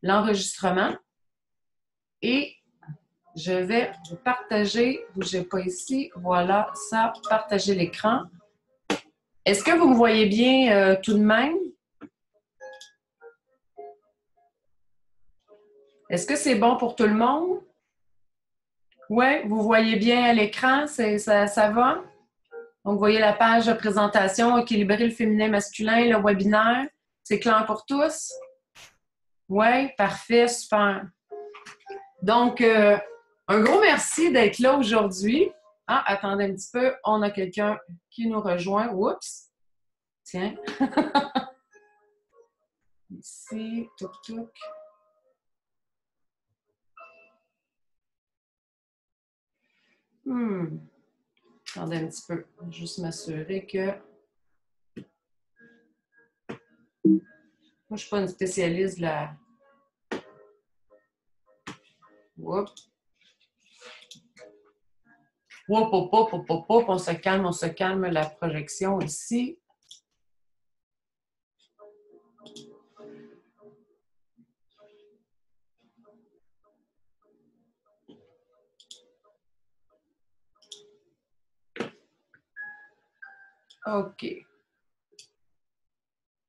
l'enregistrement et je vais vous partager, bougez pas ici, voilà, ça, partager l'écran. Est-ce que vous me voyez bien tout de même? Est-ce que c'est bon pour tout le monde? Oui, vous voyez bien à l'écran, ça va? Donc, vous voyez la page de présentation, équilibrer le féminin-masculin, le webinaire. C'est clair pour tous? Oui, parfait, super. Donc, un gros merci d'être là aujourd'hui. Ah, attendez un petit peu, on a quelqu'un qui nous rejoint. Oups! Tiens. Ici, touc, touc. Attendez un petit peu. Je vais juste m'assurer que... Moi, je ne suis pas une spécialiste de la... Oups. On se calme la projection ici. OK.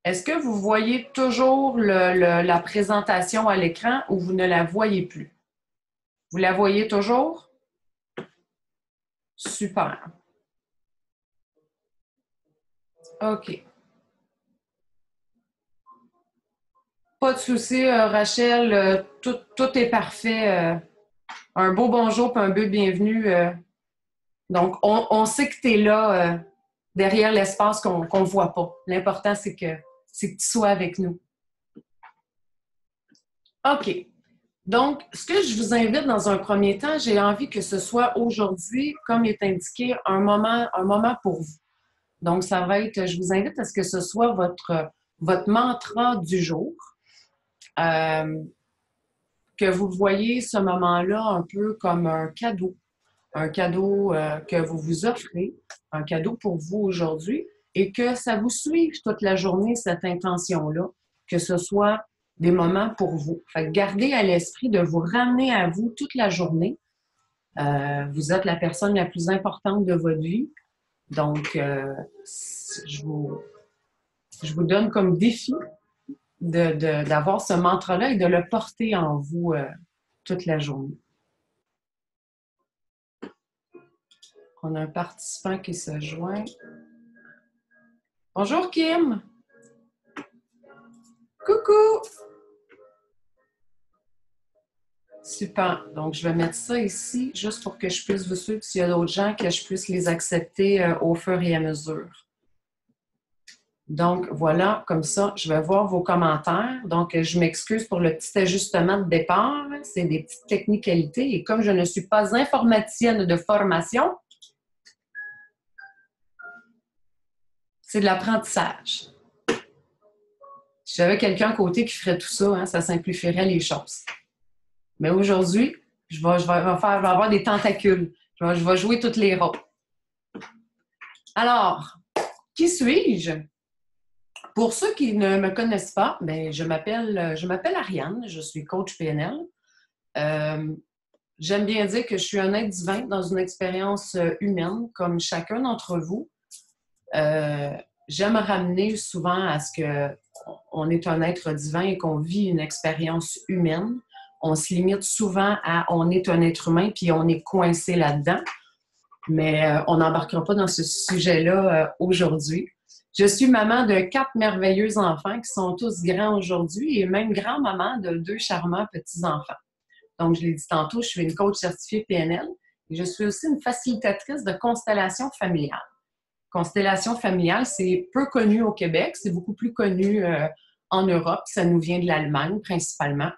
Est-ce que vous voyez toujours la présentation à l'écran ou vous ne la voyez plus? Vous la voyez toujours? Super. OK. Pas de souci, Rachel. Tout est parfait. Un beau bonjour et un beau bienvenue. Donc, on sait que tu es là derrière l'espace qu'on ne voit pas. L'important, c'est que tu sois avec nous. OK. Donc, ce que je vous invite dans un premier temps, j'ai envie que ce soit aujourd'hui, comme est indiqué, un moment pour vous. Donc, ça va être, je vous invite à ce que ce soit votre mantra du jour. Que vous voyez ce moment-là un peu comme un cadeau que vous vous offrez, un cadeau pour vous aujourd'hui, et que ça vous suive toute la journée, cette intention-là, que ce soit des moments pour vous. Fait que gardez à l'esprit de vous ramener à vous toute la journée. Vous êtes la personne la plus importante de votre vie. Donc, je vous donne comme défi d'avoir ce mantra-là et de le porter en vous toute la journée. On a un participant qui se joint. Bonjour Kim! Coucou! Super. Donc, je vais mettre ça ici juste pour que je puisse vous suivre s'il y a d'autres gens, que je puisse les accepter au fur et à mesure. Donc, voilà, comme ça, je vais voir vos commentaires. Donc, je m'excuse pour le petit ajustement de départ. C'est des petites technicalités. Et comme je ne suis pas informaticienne de formation, c'est de l'apprentissage. Si j'avais quelqu'un à côté qui ferait tout ça, hein, ça simplifierait les choses. Mais aujourd'hui, je vais avoir des tentacules. Je vais jouer tous les rôles. Alors, qui suis-je? Pour ceux qui ne me connaissent pas, ben, je m'appelle Ariane, je suis coach PNL. J'aime bien dire que je suis un être divin dans une expérience humaine, comme chacun d'entre vous. J'aime ramener souvent à ce qu'on est un être divin et qu'on vit une expérience humaine. On se limite souvent à on est un être humain puis on est coincé là-dedans. Mais on n'embarquera pas dans ce sujet-là aujourd'hui. Je suis maman de 4 merveilleux enfants qui sont tous grands aujourd'hui et même grand-maman de 2 charmants petits-enfants. Donc, je l'ai dit tantôt, je suis une coach certifiée PNL et je suis aussi une facilitatrice de constellation familiale. Constellation familiale, c'est peu connu au Québec, c'est beaucoup plus connu en Europe. Ça nous vient de l'Allemagne principalement.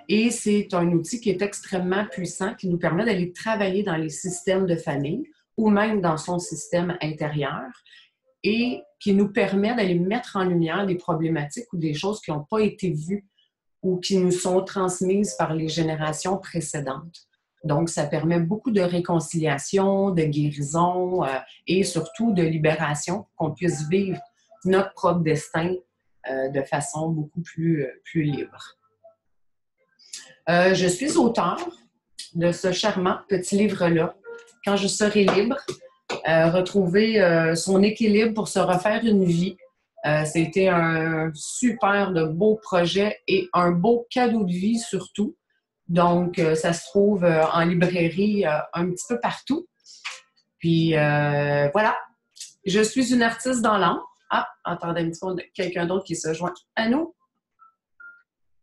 Et c'est un outil qui est extrêmement puissant, qui nous permet d'aller travailler dans les systèmes de famille ou même dans son système intérieur et qui nous permet d'aller mettre en lumière des problématiques ou des choses qui n'ont pas été vues ou qui nous sont transmises par les générations précédentes. Donc, ça permet beaucoup de réconciliation, de guérison et surtout de libération pour qu'on puisse vivre notre propre destin de façon beaucoup plus libre. Je suis auteure de ce charmant petit livre-là, Quand je serai libre, retrouver son équilibre pour se refaire une vie. C'était un super de beau projet et un beau cadeau de vie surtout. Donc, ça se trouve en librairie un petit peu partout. Puis, voilà. Je suis une artiste dans l'âme. Ah, attendez un petit peu, quelqu'un d'autre qui se joint à nous.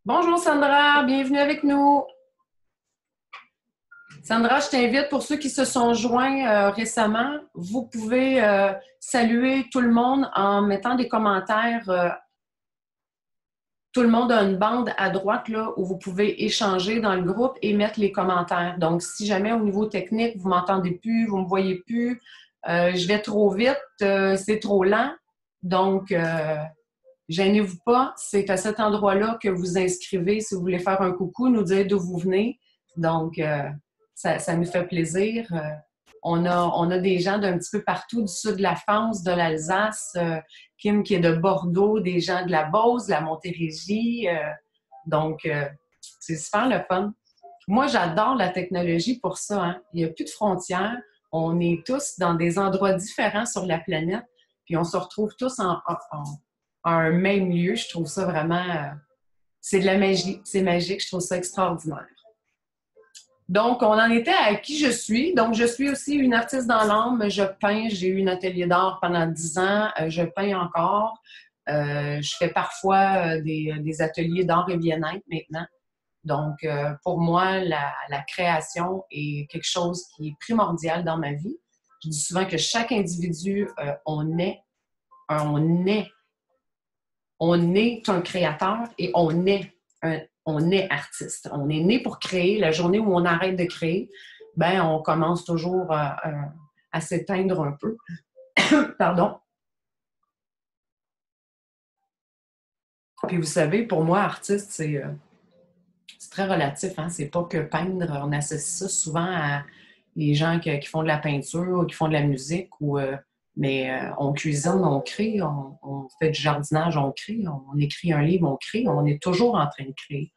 Bonjour Sandra, bienvenue avec nous. Sandra, je t'invite, pour ceux qui se sont joints récemment, vous pouvez saluer tout le monde en mettant des commentaires. Tout le monde a une bande à droite là, où vous pouvez échanger dans le groupe et mettre les commentaires. Donc, si jamais au niveau technique, vous ne m'entendez plus, vous ne me voyez plus, je vais trop vite, c'est trop lent. Donc, gênez-vous pas, c'est à cet endroit-là que vous inscrivez si vous voulez faire un coucou, nous dire d'où vous venez. Donc, ça nous fait plaisir. On a des gens d'un petit peu partout, du sud de la France, de l'Alsace, Kim qui est de Bordeaux, des gens de la Beauce, de la Montérégie. Donc, c'est super le fun. Moi, j'adore la technologie pour ça. Hein. Il n'y a plus de frontières. On est tous dans des endroits différents sur la planète, puis on se retrouve tous en un même lieu. Je trouve ça vraiment... c'est de la magie. C'est magique. Je trouve ça extraordinaire. Donc, on en était à qui je suis. Donc, je suis aussi une artiste dans l'âme. Je peins. J'ai eu un atelier d'art pendant 10 ans. Je peins encore. Je fais parfois des ateliers d'art et bien-être maintenant. Donc, pour moi, la création est quelque chose qui est primordial dans ma vie. Je dis souvent que chaque individu, on est un créateur et on est artiste. On est né pour créer. La journée où on arrête de créer, ben on commence toujours à s'éteindre un peu. Pardon. Puis vous savez, pour moi, artiste, c'est très relatif. Hein? C'est pas que peindre. On associe ça souvent à les gens qui font de la peinture ou qui font de la musique. Mais on cuisine, on crée. On fait du jardinage, on crée. On écrit un livre, on crée. On est toujours en train de créer.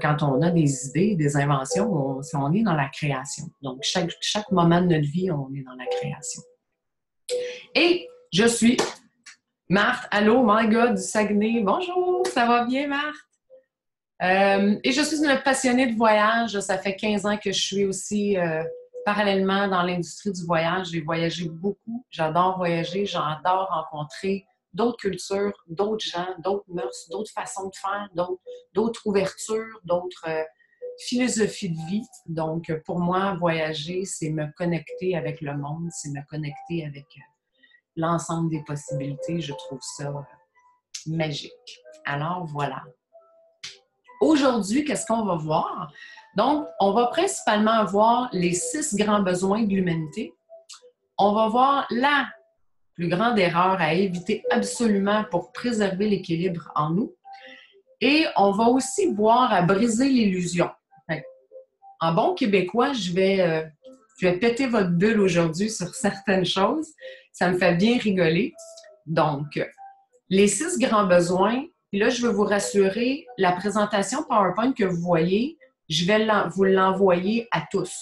Quand on a des idées, des inventions, on est dans la création. Donc, chaque moment de notre vie, on est dans la création. Et je suis Marthe. Allô, my God, du Saguenay. Bonjour, ça va bien, Marthe? Et je suis une passionnée de voyage. Ça fait 15 ans que je suis aussi parallèlement dans l'industrie du voyage. J'ai voyagé beaucoup. J'adore voyager. J'adore rencontrer d'autres cultures, d'autres gens, d'autres mœurs, d'autres façons de faire, d'autres ouvertures, d'autres philosophies de vie. Donc, pour moi, voyager, c'est me connecter avec le monde, c'est me connecter avec l'ensemble des possibilités. Je trouve ça magique. Alors, voilà. Aujourd'hui, qu'est-ce qu'on va voir? Donc, on va principalement voir les 6 grands besoins de l'humanité. On va voir la plus grande erreur à éviter absolument pour préserver l'équilibre en nous. Et on va aussi voir à briser l'illusion. En bon québécois, je vais péter votre bulle aujourd'hui sur certaines choses. Ça me fait bien rigoler. Donc, les 6 grands besoins. Puis là, je veux vous rassurer, la présentation PowerPoint que vous voyez, je vais vous l'envoyer à tous.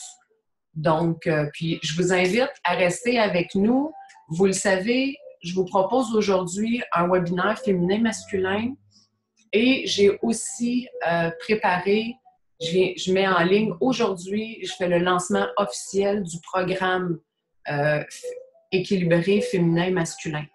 Donc, puis je vous invite à rester avec nous. Vous le savez, je vous propose aujourd'hui un webinaire féminin-masculin et j'ai aussi préparé, je mets en ligne aujourd'hui, je fais le lancement officiel du programme équilibré féminin-masculin.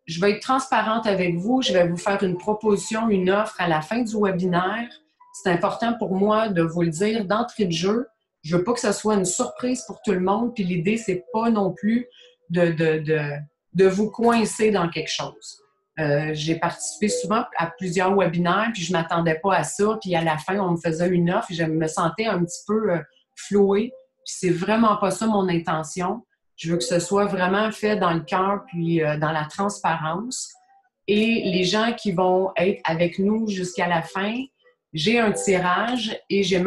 Je vais être transparente avec vous. Je vais vous faire une proposition, une offre à la fin du webinaire. C'est important pour moi de vous le dire d'entrée de jeu. Je veux pas que ce soit une surprise pour tout le monde. Puis l'idée, c'est pas non plus de vous coincer dans quelque chose. J'ai participé souvent à plusieurs webinaires, puis je m'attendais pas à ça. Puis à la fin, on me faisait une offre et je me sentais un petit peu flouée. Puis c'est vraiment pas ça mon intention. Je veux que ce soit vraiment fait dans le cœur puis dans la transparence. Et les gens qui vont être avec nous jusqu'à la fin, j'ai un tirage et j'ai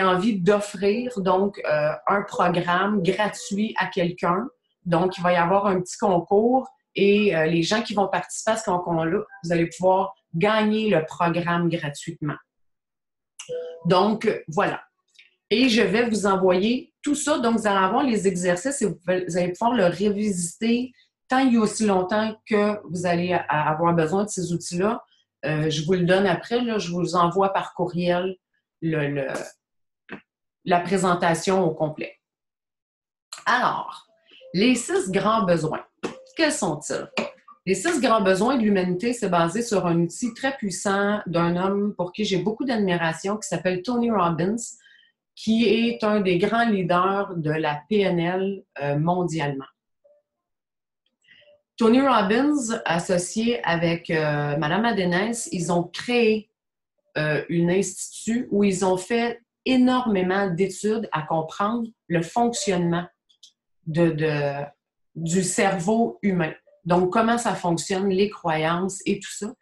envie d'offrir donc un programme gratuit à quelqu'un. Donc, il va y avoir un petit concours Et les gens qui vont participer à ce concours-là, vous allez pouvoir gagner le programme gratuitement. Donc, voilà. Et je vais vous envoyer tout ça. Donc, vous allez avoir les exercices et vous allez pouvoir le revisiter tant et aussi longtemps que vous allez avoir besoin de ces outils-là. Je vous le donne après. Là, je vous envoie par courriel la présentation au complet. Alors, les 6 grands besoins. Quels sont-ils? Les 6 grands besoins de l'humanité, c'est basé sur un outil très puissant d'un homme pour qui j'ai beaucoup d'admiration qui s'appelle Tony Robbins, qui est un des grands leaders de la PNL mondialement. Tony Robbins, associé avec Madame Adenès, ils ont créé un institut où ils ont fait énormément d'études à comprendre le fonctionnement du cerveau humain. Donc, comment ça fonctionne, les croyances et tout ça.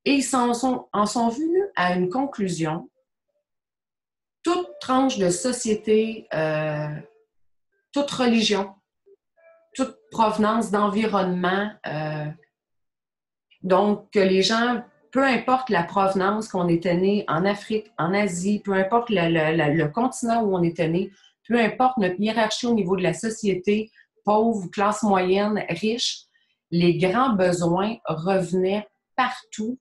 Et ils en sont venus à une conclusion. Toute tranche de société, toute religion, toute provenance d'environnement, donc que les gens, peu importe la provenance, qu'on était né en Afrique, en Asie, peu importe le continent où on était né, peu importe notre hiérarchie au niveau de la société, pauvre, classe moyenne, riche, les grands besoins revenaient partout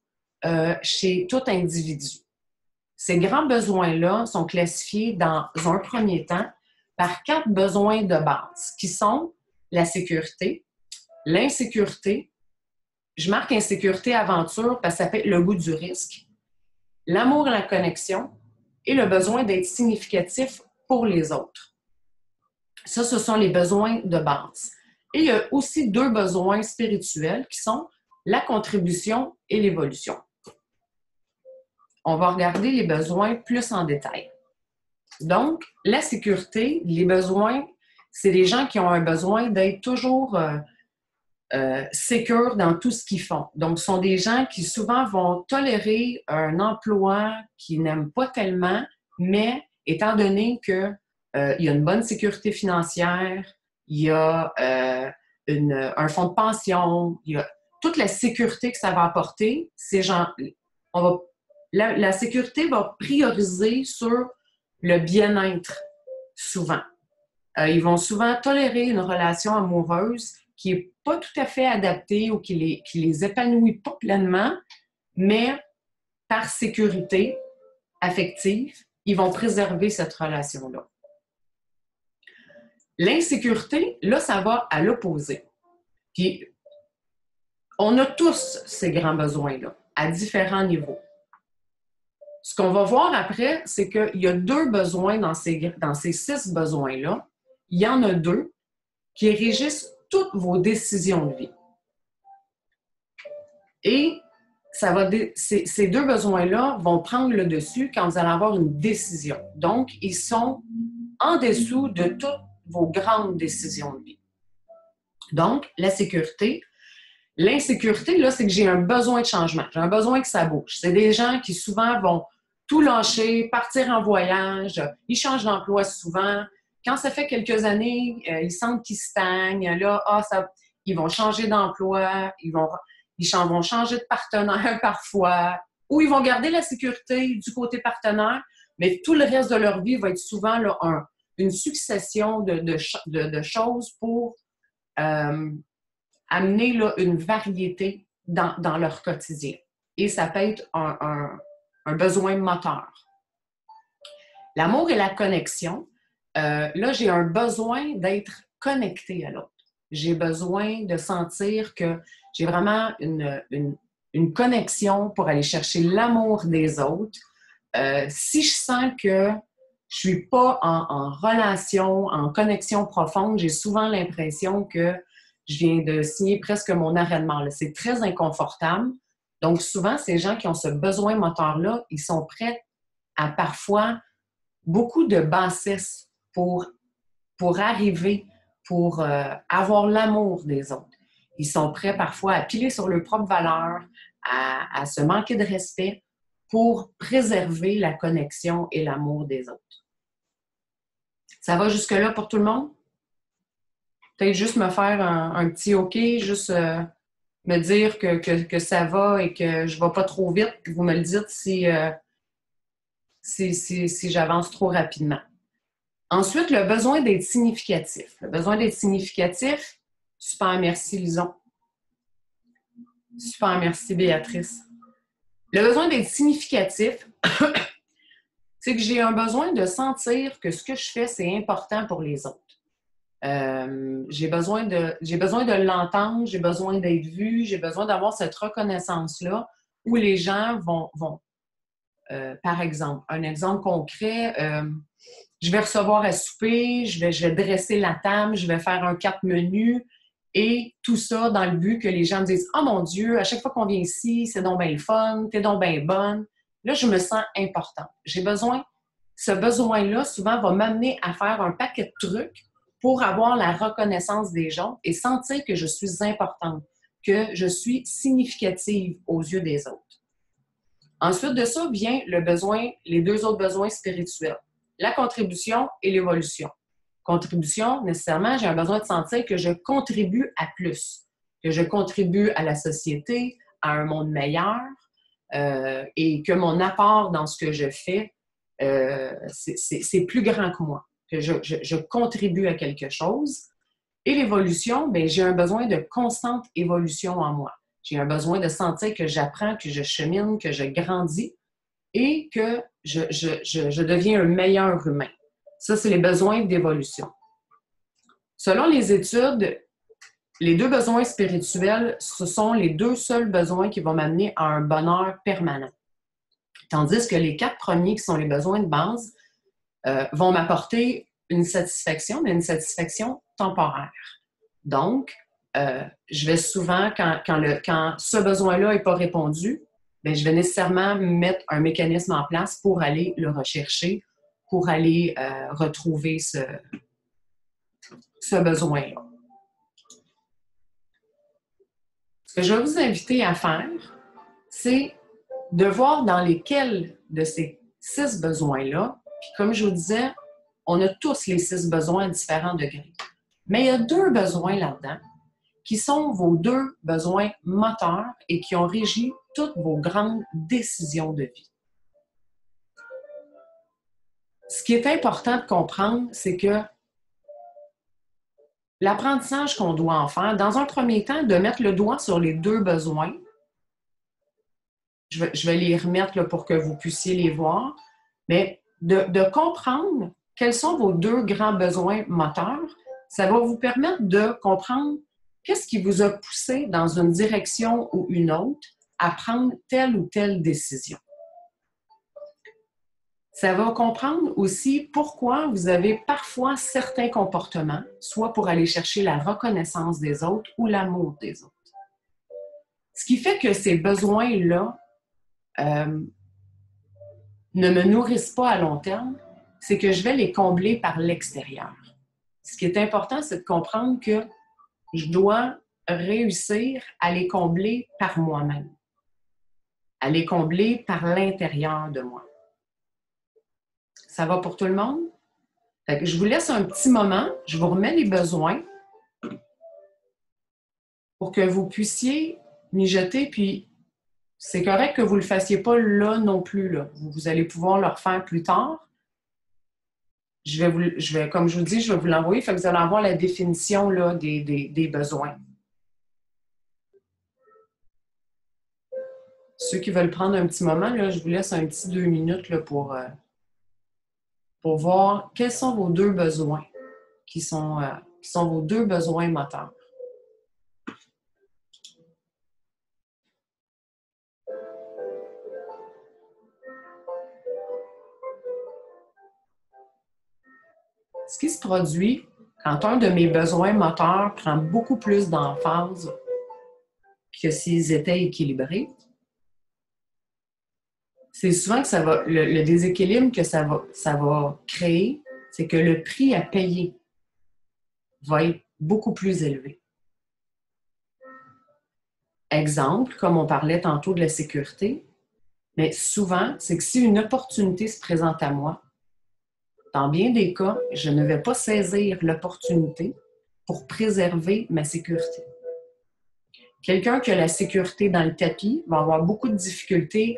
chez tout individu. Ces grands besoins-là sont classifiés dans un premier temps par 4 besoins de base, qui sont la sécurité, l'insécurité, je marque insécurité, aventure, parce que ça fait le goût du risque, l'amour et la connexion, et le besoin d'être significatif pour les autres. Ça, ce sont les besoins de base. Et il y a aussi 2 besoins spirituels qui sont la contribution et l'évolution. On va regarder les besoins plus en détail. Donc, la sécurité, les besoins, c'est les gens qui ont un besoin d'être toujours sécures dans tout ce qu'ils font. Donc, ce sont des gens qui souvent vont tolérer un emploi qu'ils n'aiment pas tellement, mais étant donné qu'il y a une bonne sécurité financière, il y a un fonds de pension, il y a toute la sécurité que ça va apporter, ces gens, la sécurité va prioriser sur le bien-être, souvent. Ils vont souvent tolérer une relation amoureuse qui n'est pas tout à fait adaptée ou qui les épanouit pas pleinement, mais par sécurité affective, ils vont préserver cette relation-là. L'insécurité, là, ça va à l'opposé. Puis, on a tous ces grands besoins-là, à différents niveaux. Ce qu'on va voir après, c'est qu'il y a 2 besoins dans ces 6 besoins-là. Il y en a 2 qui régissent toutes vos décisions de vie. Et ces 2 besoins-là vont prendre le dessus quand vous allez avoir une décision. Donc, ils sont en dessous de toutes vos grandes décisions de vie. Donc, la sécurité. L'insécurité, là, c'est que j'ai un besoin de changement. J'ai un besoin que ça bouge. C'est des gens qui souvent vont tout lâcher, partir en voyage. Ils changent d'emploi souvent. Quand ça fait quelques années, ils sentent qu'ils stagnent. Là, ils vont changer d'emploi. Ils vont changer de partenaire parfois. Ou ils vont garder la sécurité du côté partenaire, mais tout le reste de leur vie va être souvent là, une succession de choses pour amener là, une variété dans leur quotidien. Et ça peut être un besoin moteur. L'amour et la connexion, là, j'ai un besoin d'être connecté à l'autre. J'ai besoin de sentir que j'ai vraiment une connexion pour aller chercher l'amour des autres. Si je sens que je ne suis pas en relation, en connexion profonde, j'ai souvent l'impression que je viens de signer presque mon arrêt de mort. C'est très inconfortable. Donc, souvent, ces gens qui ont ce besoin moteur-là, ils sont prêts à parfois beaucoup de bassesse pour arriver, pour avoir l'amour des autres. Ils sont prêts parfois à piler sur leurs propres valeurs, à se manquer de respect pour préserver la connexion et l'amour des autres. Ça va jusque-là pour tout le monde? peut-être juste me faire un petit OK, juste me dire que ça va et que je ne vais pas trop vite, puis vous me le dites si j'avance trop rapidement. Ensuite, le besoin d'être significatif. Le besoin d'être significatif, super, merci Lison. Super, merci Béatrice. Le besoin d'être significatif, c'est que j'ai un besoin de sentir que ce que je fais, c'est important pour les autres. J'ai besoin de l'entendre, j'ai besoin d'être vue, j'ai besoin d'avoir cette reconnaissance-là où les gens vont par exemple, un exemple concret, je vais recevoir à souper, je vais dresser la table, je vais faire un 4 menus et tout ça dans le but que les gens me disent « Oh mon Dieu, à chaque fois qu'on vient ici, c'est donc bien le fun, t'es donc bien bonne. » Là, je me sens importante. Ce besoin-là, souvent, va m'amener à faire un paquet de trucs pour avoir la reconnaissance des gens et sentir que je suis importante, que je suis significative aux yeux des autres. Ensuite de ça vient les deux autres besoins spirituels, la contribution et l'évolution. Contribution, nécessairement, j'ai un besoin de sentir que je contribue à plus, que je contribue à la société, à un monde meilleur et que mon apport dans ce que je fais, c'est plus grand que moi, que je contribue à quelque chose. Et l'évolution, bien, j'ai un besoin de constante évolution en moi. J'ai un besoin de sentir que j'apprends, que je chemine, que je grandis et que je deviens un meilleur humain. Ça, c'est les besoins d'évolution. Selon les études, les deux besoins spirituels, ce sont les deux seuls besoins qui vont m'amener à un bonheur permanent. Tandis que les 4 premiers, qui sont les besoins de base, vont m'apporter une satisfaction, mais une satisfaction temporaire. Donc, je vais souvent, quand ce besoin-là n'est pas répondu, bien, je vais nécessairement mettre un mécanisme en place pour aller le rechercher, pour aller retrouver ce besoin-là. Ce que je vais vous inviter à faire, c'est de voir dans lesquels de ces 6 besoins-là, puis comme je vous disais, on a tous les 6 besoins à différents degrés. Mais il y a 2 besoins là-dedans qui sont vos 2 besoins moteurs et qui ont régi toutes vos grandes décisions de vie. Ce qui est important de comprendre, c'est que l'apprentissage qu'on doit en faire, dans un premier temps, de mettre le doigt sur les 2 besoins. Je vais les remettre là, pour que vous puissiez les voir, mais de comprendre quels sont vos 2 grands besoins moteurs, ça va vous permettre de comprendre qu'est-ce qui vous a poussé dans une direction ou une autre à prendre telle ou telle décision. Ça va comprendre aussi pourquoi vous avez parfois certains comportements, soit pour aller chercher la reconnaissance des autres ou l'amour des autres. Ce qui fait que ces besoins-là ne me nourrissent pas à long terme, c'est que je vais les combler par l'extérieur. Ce qui est important, c'est de comprendre que je dois réussir à les combler par moi-même, à les combler par l'intérieur de moi. Ça va pour tout le monde? Fait que je vous laisse un petit moment, je vous remets les besoins pour que vous puissiez mijoter, puis c'est correct que vous ne le fassiez pas là non plus. Là. Vous allez pouvoir le refaire plus tard. Comme je vous dis, je vais vous l'envoyer, fait que vous allez avoir la définition là, des besoins. Ceux qui veulent prendre un petit moment, là, je vous laisse un petit 2 minutes là, pour voir quels sont vos 2 besoins, qui sont vos 2 besoins moteurs. Ce qui se produit quand un de mes besoins moteurs prend beaucoup plus d'emphase que s'ils étaient équilibrés, c'est souvent que le déséquilibre que ça va créer, c'est que le prix à payer va être beaucoup plus élevé. Exemple, comme on parlait tantôt de la sécurité, mais souvent, c'est que si une opportunité se présente à moi, dans bien des cas, je ne vais pas saisir l'opportunité pour préserver ma sécurité. Quelqu'un qui a la sécurité dans le tapis va avoir beaucoup de difficultés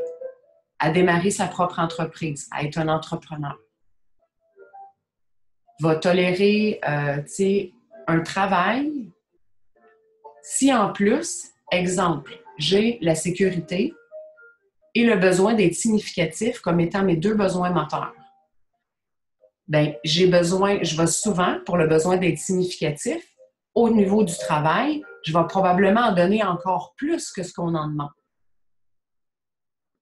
à démarrer sa propre entreprise, à être un entrepreneur. Va tolérer, un travail. Si en plus, exemple, j'ai la sécurité et le besoin d'être significatif comme étant mes deux besoins moteurs, bien, je vais souvent, pour le besoin d'être significatif, au niveau du travail, je vais probablement en donner encore plus que ce qu'on en demande.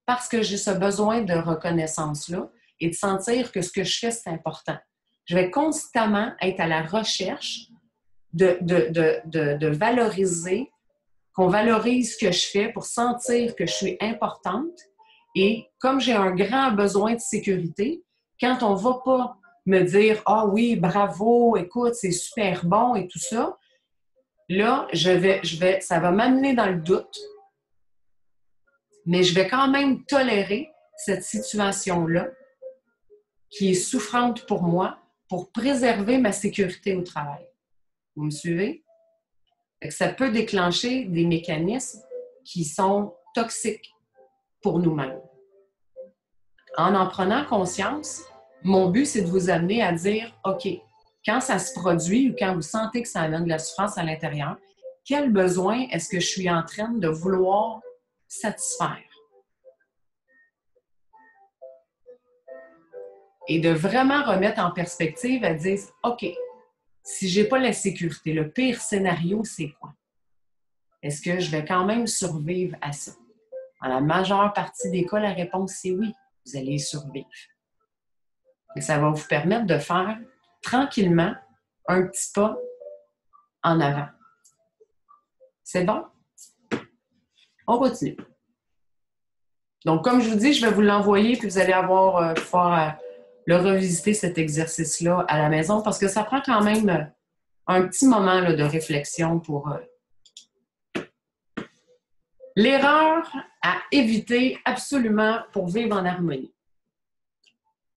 Parce que j'ai ce besoin de reconnaissance-là et de sentir que ce que je fais, c'est important. Je vais constamment être à la recherche de valoriser, qu'on valorise ce que je fais pour sentir que je suis importante. Et comme j'ai un grand besoin de sécurité, quand on ne va pas me dire « Ah oui, bravo, écoute, c'est super bon et tout ça », là, ça va m'amener dans le doute, mais je vais quand même tolérer cette situation-là qui est souffrante pour moi pour préserver ma sécurité au travail. Vous me suivez? Ça peut déclencher des mécanismes qui sont toxiques pour nous-mêmes. En prenant conscience, mon but, c'est de vous amener à dire, OK, quand ça se produit ou quand vous sentez que ça amène de la souffrance à l'intérieur, quel besoin est-ce que je suis en train de vouloir satisfaire? Et de vraiment remettre en perspective à dire, OK, si je n'ai pas la sécurité, le pire scénario, c'est quoi? Est-ce que je vais quand même survivre à ça? Dans la majeure partie des cas, la réponse, c'est oui, vous allez survivre. Et ça va vous permettre de faire tranquillement un petit pas en avant. C'est bon? On continue. Donc, comme je vous dis, je vais vous l'envoyer, puis vous allez pouvoir le revisiter, cet exercice-là, à la maison, parce que ça prend quand même un petit moment là, de réflexion pour l'erreur à éviter absolument pour vivre en harmonie.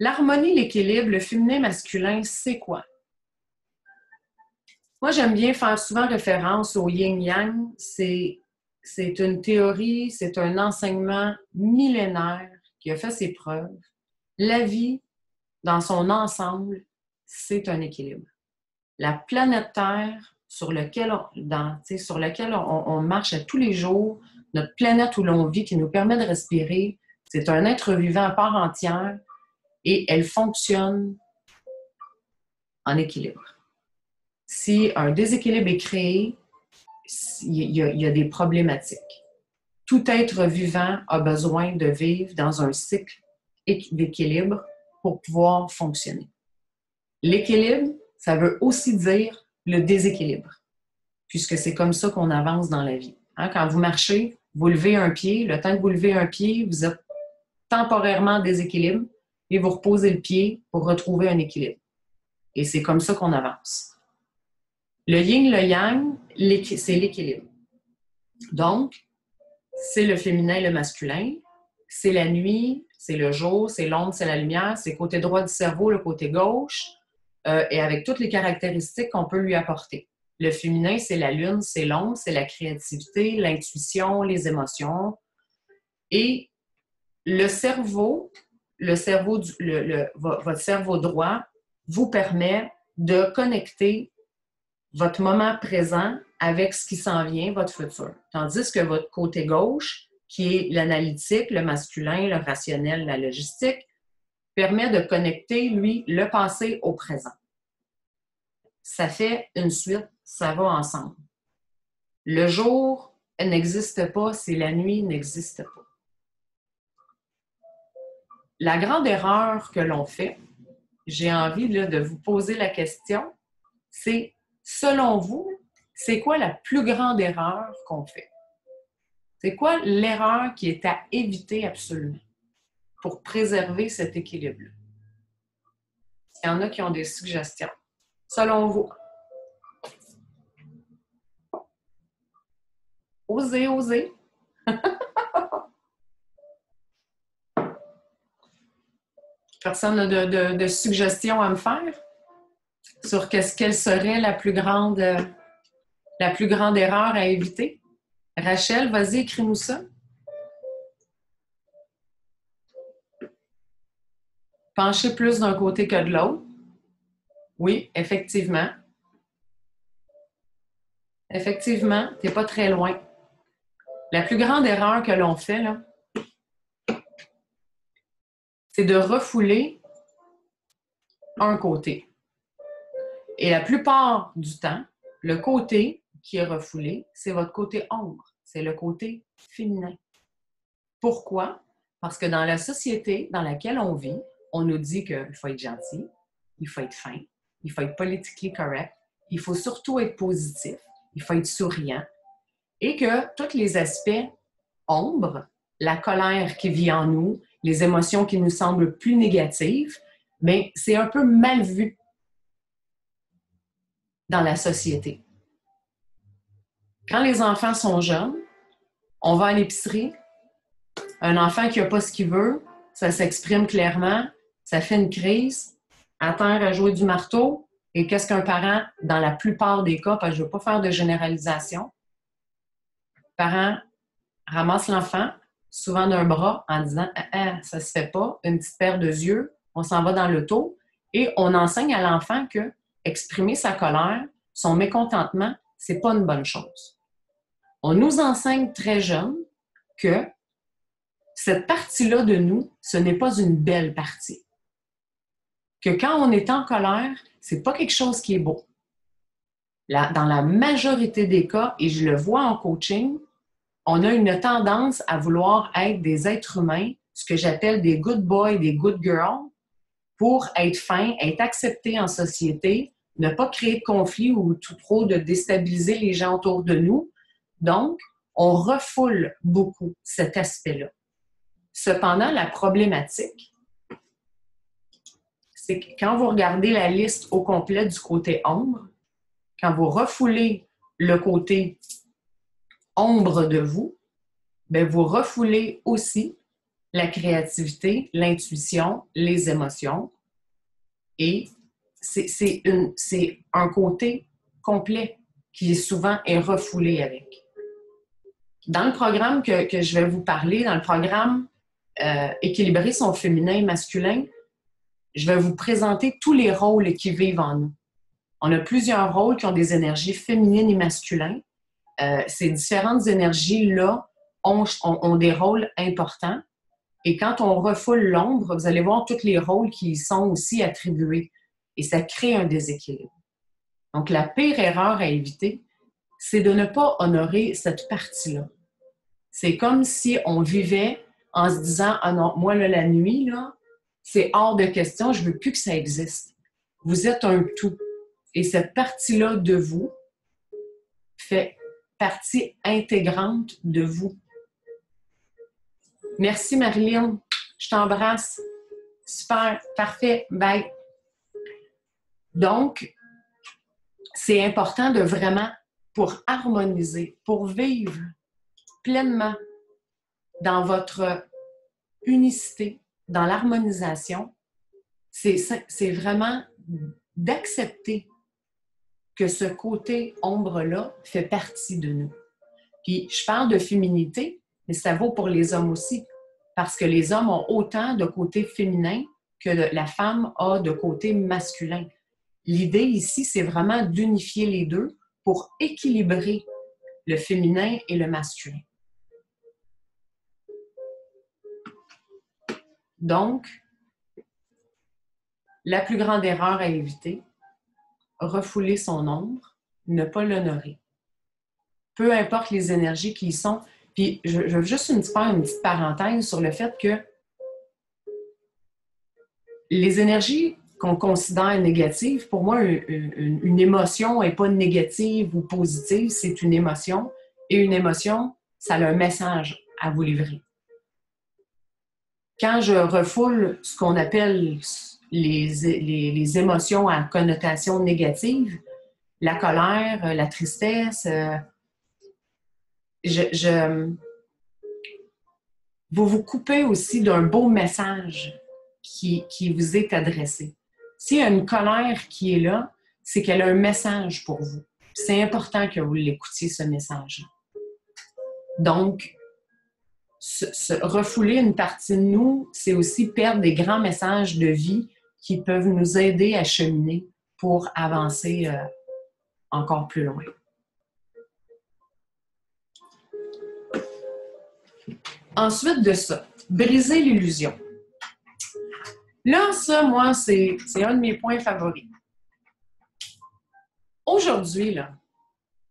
L'harmonie, l'équilibre, le féminin-masculin, c'est quoi? Moi, j'aime bien faire souvent référence au yin-yang. C'est une théorie, c'est un enseignement millénaire qui a fait ses preuves. La vie, dans son ensemble, c'est un équilibre. La planète Terre, sur laquelle on marche à tous les jours, notre planète où l'on vit, qui nous permet de respirer, c'est un être vivant à part entière et elle fonctionne en équilibre. Si un déséquilibre est créé, il y a des problématiques. Tout être vivant a besoin de vivre dans un cycle d'équilibre pour pouvoir fonctionner. L'équilibre, ça veut aussi dire le déséquilibre, puisque c'est comme ça qu'on avance dans la vie. Hein? Quand vous marchez, vous levez un pied, le temps que vous levez un pied, vous êtes temporairement en déséquilibre et vous reposez le pied pour retrouver un équilibre. Et c'est comme ça qu'on avance. Le yin, le yang, c'est l'équilibre. Donc, c'est le féminin et le masculin. C'est la nuit, c'est le jour, c'est l'ombre, c'est la lumière, c'est le côté droit du cerveau, le côté gauche, et avec toutes les caractéristiques qu'on peut lui apporter. Le féminin, c'est la lune, c'est l'ombre, c'est la créativité, l'intuition, les émotions. Et le cerveau, votre cerveau droit vous permet de connecter votre moment présent avec ce qui s'en vient, votre futur. Tandis que votre côté gauche, qui est l'analytique, le masculin, le rationnel, la logistique, permet de connecter, lui, le passé au présent. Ça fait une suite, ça va ensemble. Le jour n'existe pas si la nuit n'existe pas. La grande erreur que l'on fait, j'ai envie là, de vous poser la question, c'est, selon vous, c'est quoi la plus grande erreur qu'on fait? C'est quoi l'erreur qui est à éviter absolument pour préserver cet équilibre-là? Il y en a qui ont des suggestions. Selon vous, osez, osez. Personne n'a de suggestions à me faire? sur quelle serait la plus grande erreur à éviter? Rachel, vas-y, écris-nous ça. Pencher plus d'un côté que de l'autre. Oui, effectivement. Effectivement, tu n'es pas très loin. La plus grande erreur que l'on fait, là, c'est de refouler un côté. Et la plupart du temps, le côté qui est refoulé, c'est votre côté ombre. C'est le côté féminin. Pourquoi? Parce que dans la société dans laquelle on vit, on nous dit qu'il faut être gentil, il faut être fin, il faut être politiquement correct, il faut surtout être positif, il faut être souriant, et que tous les aspects ombre, la colère qui vit en nous, les émotions qui nous semblent plus négatives, bien, c'est un peu mal vu dans la société. Quand les enfants sont jeunes, on va à l'épicerie, un enfant qui n'a pas ce qu'il veut, ça s'exprime clairement, ça fait une crise, à terre à jouer du marteau, et qu'est-ce qu'un parent, dans la plupart des cas, parce que je ne veux pas faire de généralisation, parent ramasse l'enfant, souvent d'un bras, en disant « Ah, ça se fait pas, une petite paire de yeux, on s'en va dans l'auto », et on enseigne à l'enfant que exprimer sa colère, son mécontentement, c'est pas une bonne chose. On nous enseigne très jeune que cette partie-là de nous, ce n'est pas une belle partie. Que quand on est en colère, c'est pas quelque chose qui est beau. Là, dans la majorité des cas, et je le vois en coaching, on a une tendance à vouloir être des êtres humains, ce que j'appelle des good boys, des good girls, pour être fin, être accepté en société, ne pas créer de conflit ou tout trop de déstabiliser les gens autour de nous. Donc, on refoule beaucoup cet aspect-là. Cependant, la problématique, c'est que quand vous regardez la liste au complet du côté ombre, quand vous refoulez le côté ombre de vous, bien, vous refoulez aussi la créativité, l'intuition, les émotions. Et c'est un côté complet qui souvent est refoulé avec. Dans le programme que je vais vous parler, dans le programme Équilibrer son féminin et masculin, je vais vous présenter tous les rôles qui vivent en nous. On a plusieurs rôles qui ont des énergies féminines et masculines. Ces différentes énergies-là ont des rôles importants. Et quand on refoule l'ombre, vous allez voir tous les rôles qui y sont aussi attribués. Et ça crée un déséquilibre. Donc, la pire erreur à éviter, c'est de ne pas honorer cette partie-là. C'est comme si on vivait en se disant « Ah non, moi, là, la nuit, là, c'est hors de question, je ne veux plus que ça existe. » Vous êtes un tout. Et cette partie-là de vous fait partie intégrante de vous. Merci, Marilyn. Je t'embrasse. Super. Parfait. Bye. Donc, c'est important de vraiment, pour harmoniser, pour vivre pleinement dans votre unicité, dans l'harmonisation, c'est vraiment d'accepter que ce côté ombre-là fait partie de nous. Puis, je parle de féminité, mais ça vaut pour les hommes aussi, parce que les hommes ont autant de côté féminin que la femme a de côté masculin. L'idée ici, c'est vraiment d'unifier les deux pour équilibrer le féminin et le masculin. Donc, la plus grande erreur à éviter, refouler son ombre, ne pas l'honorer. Peu importe les énergies qui y sont. Puis, je veux juste faire une petite parenthèse sur le fait que les énergies qu'on considère négatives, pour moi, une émotion n'est pas négative ou positive, c'est une émotion. Et une émotion, ça a un message à vous livrer. Quand je refoule ce qu'on appelle les émotions à connotation négative, la colère, la tristesse, vous vous coupez aussi d'un beau message qui vous est adressé. S'il y a une colère qui est là, c'est qu'elle a un message pour vous. C'est important que vous l'écoutiez, ce message. Donc, refouler une partie de nous, c'est aussi perdre des grands messages de vie qui peuvent nous aider à cheminer pour avancer encore plus loin. Ensuite de ça, briser l'illusion. Là, ça, moi, c'est un de mes points favoris. Aujourd'hui, là,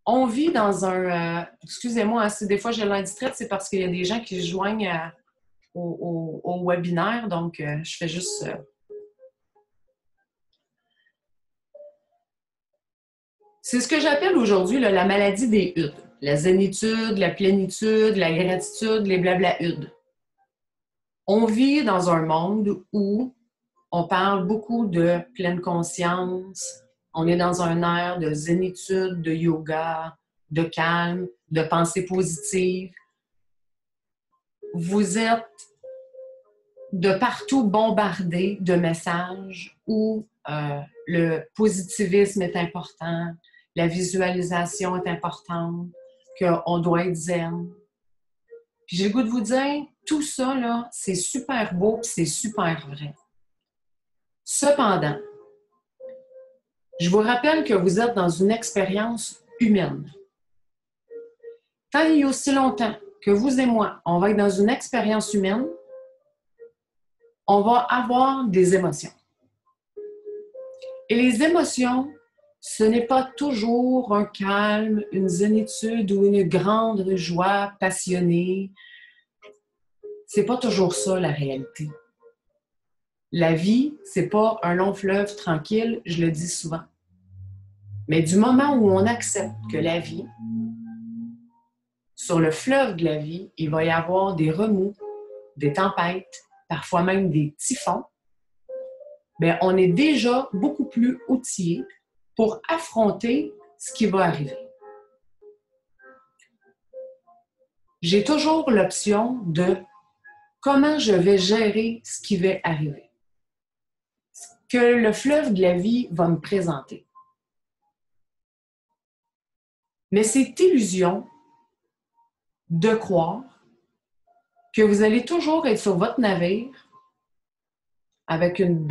on vit dans un... excusez-moi, si des fois j'ai l'air distraite, c'est parce qu'il y a des gens qui se joignent au webinaire, donc je fais juste... C'est ce que j'appelle aujourd'hui là, la maladie des hudes. La zénitude, la plénitude, la gratitude, les blabla-hudes. On vit dans un monde où on parle beaucoup de pleine conscience, on est dans un air de zénitude, de yoga, de calme, de pensée positive. Vous êtes de partout bombardés de messages où le positivisme est important, la visualisation est importante, qu'on doit être zen. Puis j'ai le goût de vous dire, tout ça, là, c'est super beau et c'est super vrai. Cependant, je vous rappelle que vous êtes dans une expérience humaine. Tant et aussi longtemps que vous et moi, on va être dans une expérience humaine, on va avoir des émotions. Et les émotions, ce n'est pas toujours un calme, une zénitude ou une grande joie passionnée. C'est pas toujours ça, la réalité. La vie, c'est pas un long fleuve tranquille, je le dis souvent. Mais du moment où on accepte que la vie, sur le fleuve de la vie, il va y avoir des remous, des tempêtes, parfois même des typhons, bien, on est déjà beaucoup plus outillé pour affronter ce qui va arriver. J'ai toujours l'option de comment je vais gérer ce qui va arriver, ce que le fleuve de la vie va me présenter. Mais c'est illusion de croire que vous allez toujours être sur votre navire avec une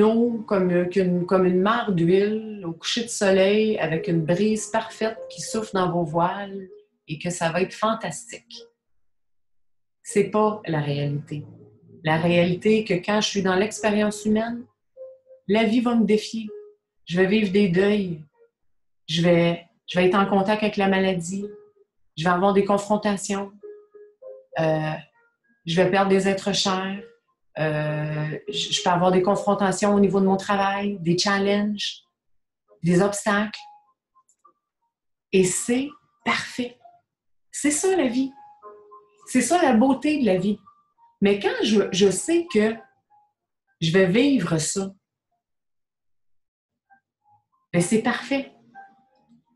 eau comme une mare d'huile au coucher de soleil, avec une brise parfaite qui souffle dans vos voiles et que ça va être fantastique. C'est pas la réalité. La réalité est que quand je suis dans l'expérience humaine, la vie va me défier. Je vais vivre des deuils. Je vais être en contact avec la maladie. Je vais avoir des confrontations. Je vais perdre des êtres chers. Je peux avoir des confrontations au niveau de mon travail, des challenges, des obstacles. Et c'est parfait. C'est ça la vie. C'est ça la beauté de la vie. Mais quand je sais que je vais vivre ça, bien c'est parfait.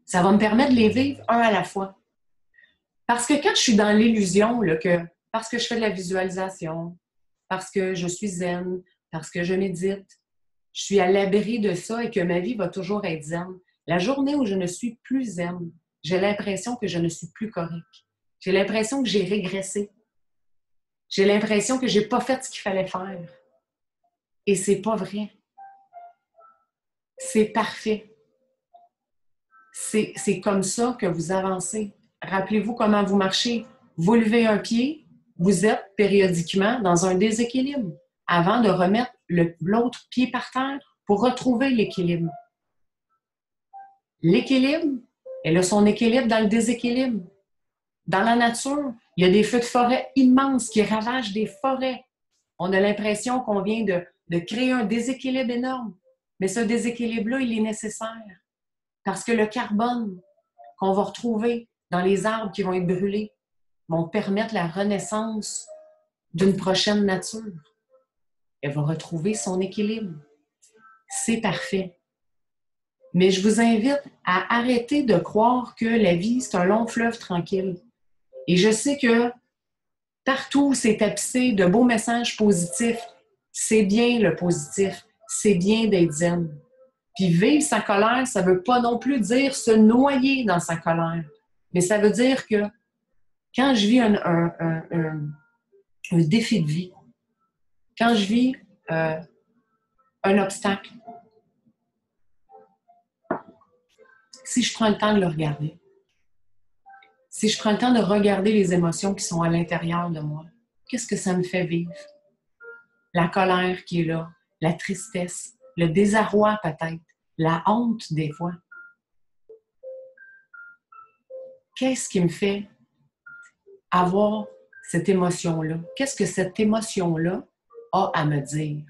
Ça va me permettre de les vivre un à la fois. Parce que quand je suis dans l'illusion, là, parce que je fais de la visualisation, parce que je suis zen, parce que je médite, je suis à l'abri de ça et que ma vie va toujours être zen. La journée où je ne suis plus zen, j'ai l'impression que je ne suis plus correct. J'ai l'impression que j'ai régressé. J'ai l'impression que je n'ai pas fait ce qu'il fallait faire. Et c'est pas vrai. C'est parfait. C'est comme ça que vous avancez. Rappelez-vous comment vous marchez. Vous levez un pied, vous êtes périodiquement dans un déséquilibre avant de remettre l'autre pied par terre pour retrouver l'équilibre. L'équilibre, elle a son équilibre dans le déséquilibre. Dans la nature, il y a des feux de forêt immenses qui ravagent des forêts. On a l'impression qu'on vient de créer un déséquilibre énorme. Mais ce déséquilibre-là, il est nécessaire. Parce que le carbone qu'on va retrouver dans les arbres qui vont être brûlés vont permettre la renaissance d'une prochaine nature. Elle va retrouver son équilibre. C'est parfait. Mais je vous invite à arrêter de croire que la vie, c'est un long fleuve tranquille. Et je sais que partout, c'est tapissé de beaux messages positifs. C'est bien le positif. C'est bien d'être zen. Puis vivre sa colère, ça ne veut pas non plus dire se noyer dans sa colère. Mais ça veut dire que quand je vis un défi de vie, quand je vis un obstacle, si je prends le temps de le regarder, si je prends le temps de regarder les émotions qui sont à l'intérieur de moi, qu'est-ce que ça me fait vivre? La colère qui est là, la tristesse, le désarroi peut-être, la honte des fois. Qu'est-ce qui me fait avoir cette émotion-là? Qu'est-ce que cette émotion-là a à me dire?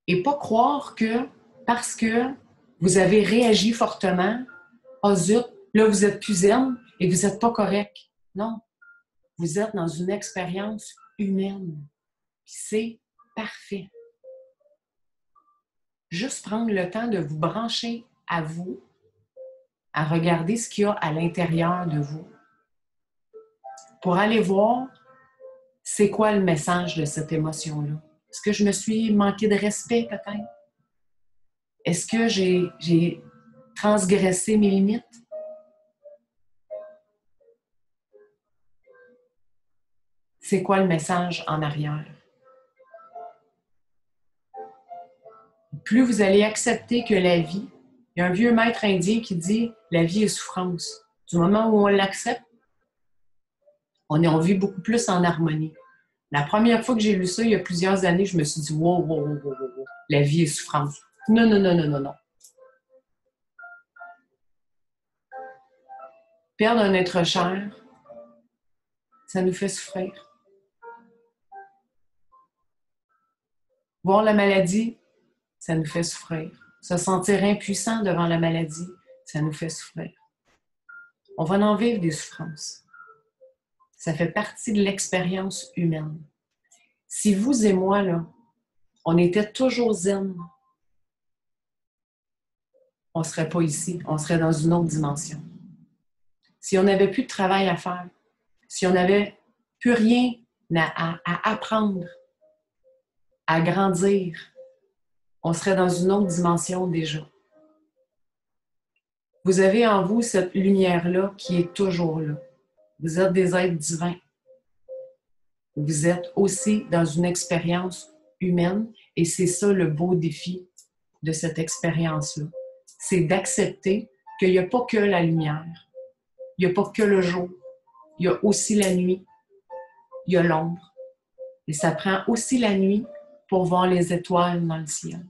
Et pas croire que parce que vous avez réagi fortement, ah zut, là vous êtes plus zen et vous n'êtes pas correct. Non, vous êtes dans une expérience humaine. Puis c'est parfait. Juste prendre le temps de vous brancher à vous, à regarder ce qu'il y a à l'intérieur de vous, pour aller voir c'est quoi le message de cette émotion-là. Est-ce que je me suis manqué de respect peut-être? Est-ce que j'ai transgressé mes limites? C'est quoi le message en arrière? Plus vous allez accepter que la vie, il y a un vieux maître indien qui dit « la vie est souffrance ». Du moment où on l'accepte, on vit beaucoup plus en harmonie. La première fois que j'ai lu ça, il y a plusieurs années, je me suis dit « wow, wow, wow, wow, wow, la vie est souffrance ». Non, non, non, non, non, non. Perdre un être cher, ça nous fait souffrir. Voir la maladie, ça nous fait souffrir. Se sentir impuissant devant la maladie, ça nous fait souffrir. On va en vivre des souffrances. Ça fait partie de l'expérience humaine. Si vous et moi, là, on était toujours zen, on ne serait pas ici, on serait dans une autre dimension. Si on n'avait plus de travail à faire, si on n'avait plus rien à apprendre, à grandir, on serait dans une autre dimension déjà. Vous avez en vous cette lumière-là qui est toujours là. Vous êtes des êtres divins. Vous êtes aussi dans une expérience humaine et c'est ça le beau défi de cette expérience-là. C'est d'accepter qu'il n'y a pas que la lumière, il n'y a pas que le jour, il y a aussi la nuit, il y a l'ombre. Et ça prend aussi la nuit pour voir les étoiles dans le ciel.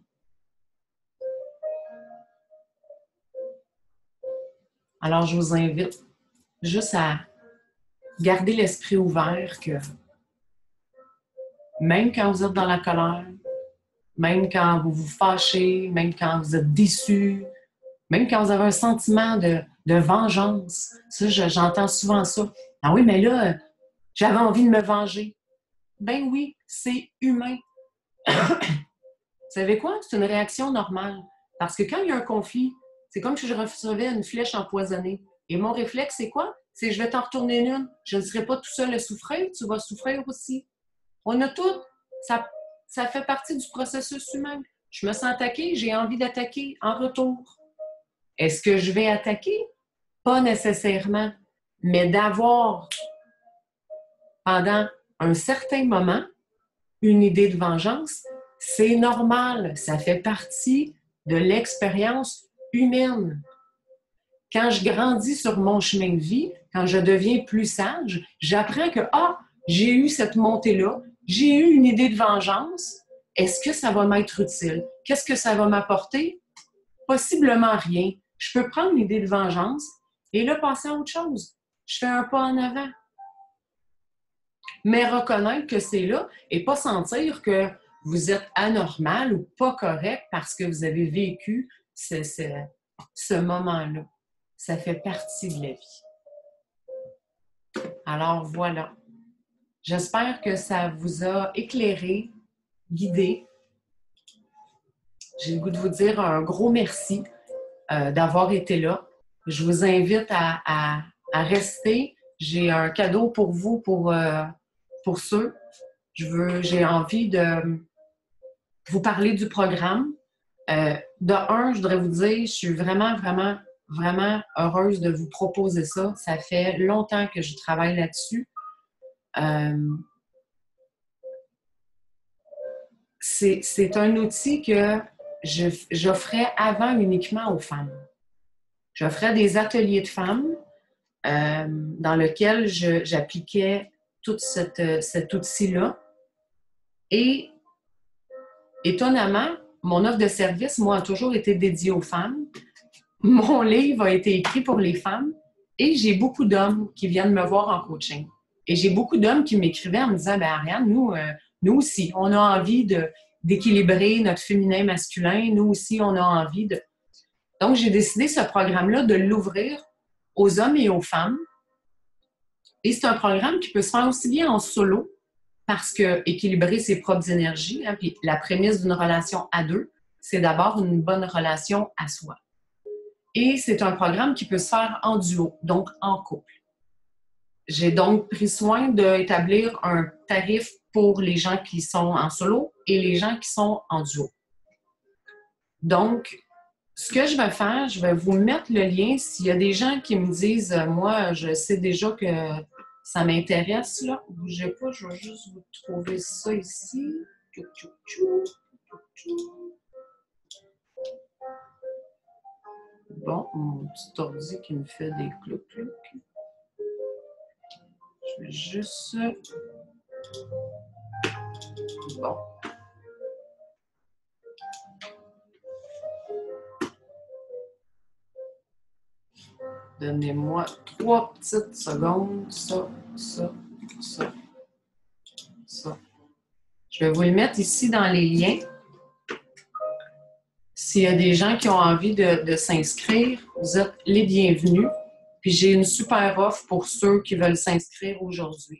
Alors, je vous invite juste à garder l'esprit ouvert que même quand vous êtes dans la colère, même quand vous vous fâchez, même quand vous êtes déçu, même quand vous avez un sentiment de vengeance, ça, j'entends souvent ça. Ah oui, mais là, j'avais envie de me venger. Ben oui, c'est humain. Vous savez quoi? C'est une réaction normale. Parce que quand il y a un conflit, c'est comme si je recevais une flèche empoisonnée. Et mon réflexe, c'est quoi? C'est je vais t'en retourner une. Je ne serai pas tout seul à souffrir, tu vas souffrir aussi. On a tout. Ça fait partie du processus humain. Je me sens attaquée, j'ai envie d'attaquer en retour. Est-ce que je vais attaquer? Pas nécessairement. Mais d'avoir, pendant un certain moment, une idée de vengeance, c'est normal. Ça fait partie de l'expérience humaine. Quand je grandis sur mon chemin de vie, quand je deviens plus sage, j'apprends que, j'ai eu cette montée-là, j'ai eu une idée de vengeance, est-ce que ça va m'être utile? Qu'est-ce que ça va m'apporter? Possiblement rien. Je peux prendre l'idée de vengeance et là, passer à autre chose. Je fais un pas en avant. Mais reconnaître que c'est là et pas sentir que vous êtes anormal ou pas correct parce que vous avez vécu ce moment-là. Ça fait partie de la vie. Alors voilà. J'espère que ça vous a éclairé, guidé. J'ai le goût de vous dire un gros merci d'avoir été là. Je vous invite à rester. J'ai un cadeau pour vous, pour ceux. J'ai envie de vous parler du programme. De un, je voudrais vous dire, je suis vraiment, vraiment, vraiment heureuse de vous proposer ça. Ça fait longtemps que je travaille là-dessus. C'est un outil que j'offrais avant uniquement aux femmes. J'offrais des ateliers de femmes dans lesquels j'appliquais tout cet outil-là. Et étonnamment, mon offre de service, moi, a toujours été dédiée aux femmes. Mon livre a été écrit pour les femmes et j'ai beaucoup d'hommes qui viennent me voir en coaching. Et j'ai beaucoup d'hommes qui m'écrivaient en me disant, « Bien, Ariane, nous aussi, on a envie d'équilibrer notre féminin-masculin. Nous aussi, on a envie de... » Donc, j'ai décidé ce programme-là de l'ouvrir aux hommes et aux femmes. Et c'est un programme qui peut se faire aussi bien en solo, parce que équilibrer ses propres énergies, hein, puis la prémisse d'une relation à deux, c'est d'abord une bonne relation à soi. Et c'est un programme qui peut se faire en duo, donc en couple. J'ai donc pris soin d'établir un tarif pour les gens qui sont en solo et les gens qui sont en duo. Donc, ce que je vais faire, je vais vous mettre le lien. S'il y a des gens qui me disent, moi, je sais déjà que ça m'intéresse, là. Bougez pas, je vais juste vous trouver ça ici. Bon, mon petit ordi qui me fait des cloucs-cloucs. Je vais juste... Bon. Donnez-moi 3 petites secondes. Ça. Je vais vous le mettre ici dans les liens. S'il y a des gens qui ont envie de s'inscrire, vous êtes les bienvenus. Puis j'ai une super offre pour ceux qui veulent s'inscrire aujourd'hui,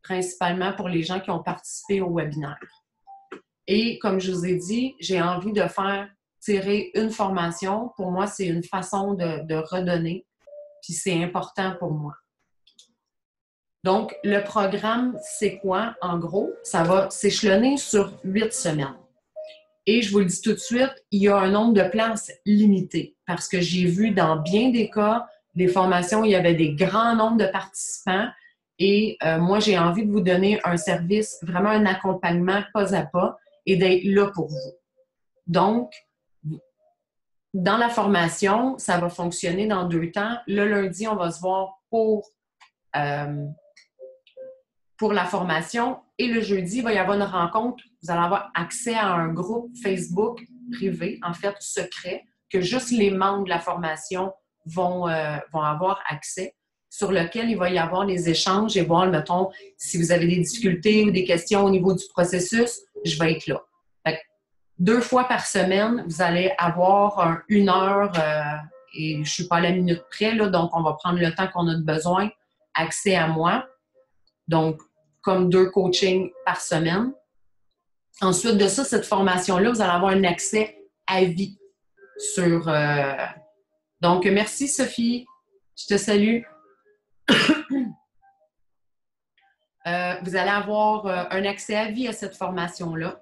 principalement pour les gens qui ont participé au webinaire. Et comme je vous ai dit, j'ai envie de faire tirer une formation. Pour moi, c'est une façon de redonner. Puis c'est important pour moi. Donc, le programme, c'est quoi? En gros, ça va s'échelonner sur 8 semaines. Et je vous le dis tout de suite, il y a un nombre de places limité parce que j'ai vu dans bien des cas, des formations où il y avait des grands nombres de participants et moi, j'ai envie de vous donner un service, vraiment un accompagnement pas à pas et d'être là pour vous. Donc, dans la formation, ça va fonctionner dans 2 temps. Le lundi, on va se voir pour la formation. Et le jeudi, il va y avoir une rencontre. Vous allez avoir accès à un groupe Facebook privé, en fait secret, que juste les membres de la formation vont avoir accès, sur lequel il va y avoir des échanges et voir, mettons, si vous avez des difficultés ou des questions au niveau du processus, je vais être là. Fait que 2 fois par semaine, vous allez avoir 1 heure, et je ne suis pas à la minute près, là, donc on va prendre le temps qu'on a de besoin, accès à moi. Donc, comme 2 coachings par semaine. Ensuite de ça, cette formation-là, vous allez avoir un accès à vie sur... Donc, merci Sophie. Je te salue. Vous allez avoir un accès à vie à cette formation-là.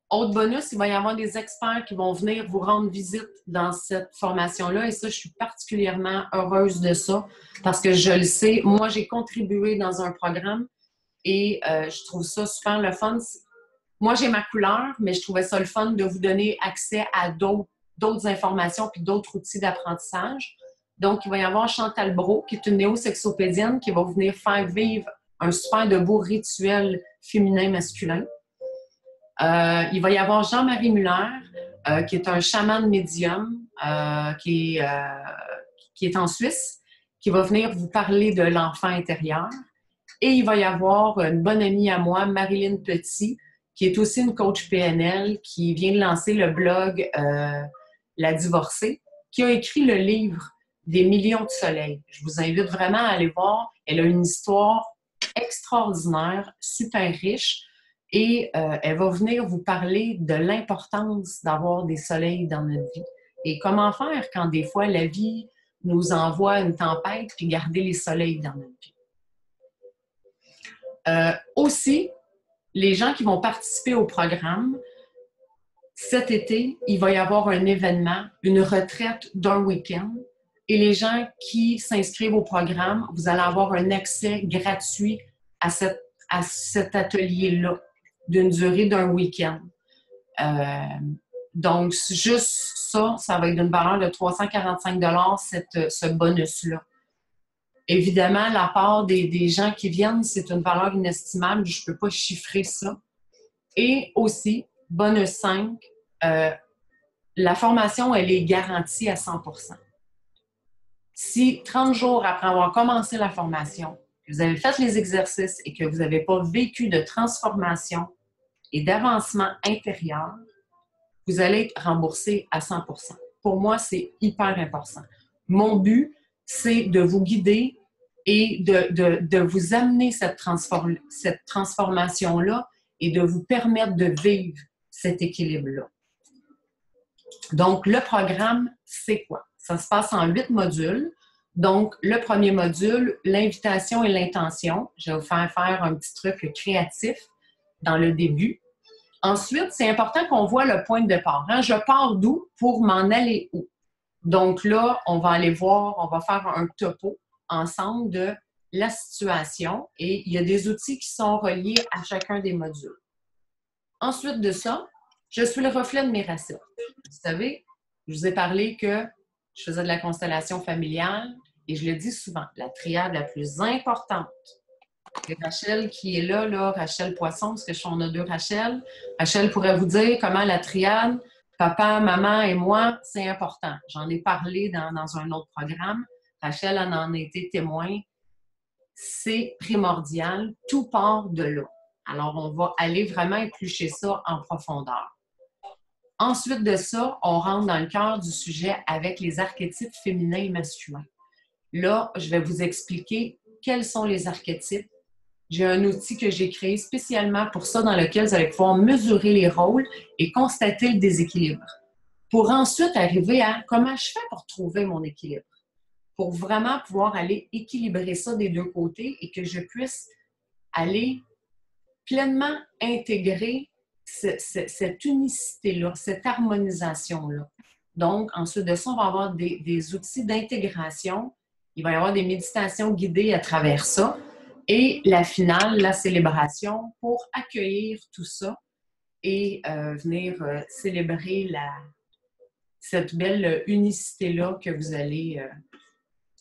Autre bonus, il va y avoir des experts qui vont venir vous rendre visite dans cette formation-là. Et ça, je suis particulièrement heureuse de ça parce que je le sais, moi, j'ai contribué dans un programme et je trouve ça super le fun. Moi, j'ai ma couleur, mais je trouvais ça le fun de vous donner accès à d'autres informations puis d'autres outils d'apprentissage. Donc, il va y avoir Chantal Brault, qui est une néo-sexopédienne, qui va venir faire vivre un super de beau rituel féminin-masculin. Il va y avoir Jean-Marie Muller, qui est un chaman médium, qui est en Suisse, qui va venir vous parler de l'enfant intérieur. Et il va y avoir une bonne amie à moi, Marilyn Petit, qui est aussi une coach PNL, qui vient de lancer le blog La Divorcée, qui a écrit le livre Des millions de soleils. Je vous invite vraiment à aller voir. Elle a une histoire extraordinaire, super riche, et elle va venir vous parler de l'importance d'avoir des soleils dans notre vie et comment faire quand des fois la vie nous envoie une tempête puis garder les soleils dans notre vie. Aussi, les gens qui vont participer au programme, cet été, il va y avoir un événement, une retraite d'un week-end. Et les gens qui s'inscrivent au programme, vous allez avoir un accès gratuit à cet atelier-là, d'une durée d'un week-end. Donc, juste ça, ça va être d'une valeur de 345 ce bonus-là. Évidemment, la part des gens qui viennent, c'est une valeur inestimable. Je ne peux pas chiffrer ça. Et aussi, bonus 5, la formation, elle est garantie à 100%. Si 30 jours après avoir commencé la formation, vous avez fait les exercices et que vous n'avez pas vécu de transformation et d'avancement intérieur, vous allez être remboursé à 100%. Pour moi, c'est hyper important. Mon but, c'est de vous guider et de vous amener cette transformation-là et de vous permettre de vivre cet équilibre-là. Donc, le programme, c'est quoi? Ça se passe en 8 modules. Donc, le premier module, l'invitation et l'intention. Je vais vous faire un petit truc créatif dans le début. Ensuite, c'est important qu'on voit le point de départ. Hein? Je pars d'où pour m'en aller où? Donc là, on va aller voir, on va faire un topo ensemble de la situation et il y a des outils qui sont reliés à chacun des modules. Ensuite de ça, je suis le reflet de mes racines. Vous savez, je vous ai parlé que je faisais de la constellation familiale et je le dis souvent, la triade la plus importante. Et Rachel qui est là, Rachel Poisson, parce que on a 2 Rachel. Rachel pourrait vous dire comment la triade, papa, maman et moi, c'est important. J'en ai parlé dans un autre programme. Rachel en a été témoin. C'est primordial. Tout part de là. Alors, on va aller vraiment éplucher ça en profondeur. Ensuite de ça, on rentre dans le cœur du sujet avec les archétypes féminins et masculins. Là, je vais vous expliquer quels sont les archétypes. J'ai un outil que j'ai créé spécialement pour ça, dans lequel vous allez pouvoir mesurer les rôles et constater le déséquilibre. Pour ensuite arriver à comment je fais pour trouver mon équilibre. Pour vraiment pouvoir aller équilibrer ça des deux côtés et que je puisse aller pleinement intégrer cette unicité-là, cette harmonisation-là. Donc, ensuite de ça, on va avoir des outils d'intégration. Il va y avoir des méditations guidées à travers ça. Et la finale, la célébration pour accueillir tout ça et venir célébrer cette belle unicité-là que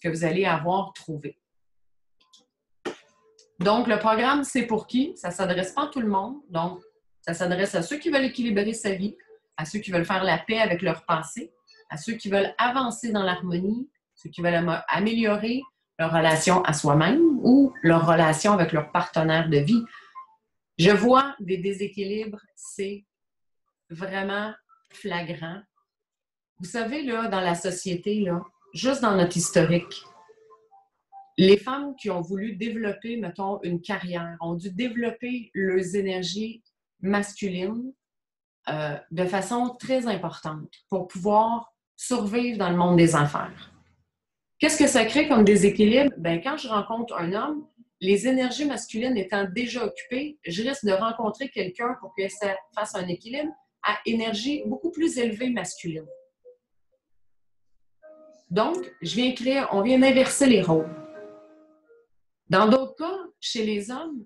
vous allez avoir trouvée. Donc, le programme, c'est pour qui? Ça ne s'adresse pas à tout le monde. Donc, ça s'adresse à ceux qui veulent équilibrer sa vie, à ceux qui veulent faire la paix avec leur passé, à ceux qui veulent avancer dans l'harmonie, ceux qui veulent améliorer leur relation à soi-même ou leur relation avec leur partenaire de vie. Je vois des déséquilibres, c'est vraiment flagrant. Vous savez, là, dans la société, là, juste dans notre historique, les femmes qui ont voulu développer, mettons, une carrière, ont dû développer leurs énergies masculines de façon très importante pour pouvoir survivre dans le monde des affaires. Qu'est-ce que ça crée comme déséquilibre? Bien, quand je rencontre un homme, les énergies masculines étant déjà occupées, je risque de rencontrer quelqu'un pour que ça fasse un équilibre à énergie beaucoup plus élevée masculine. Donc, on vient d'inverser les rôles. Dans d'autres cas, chez les hommes,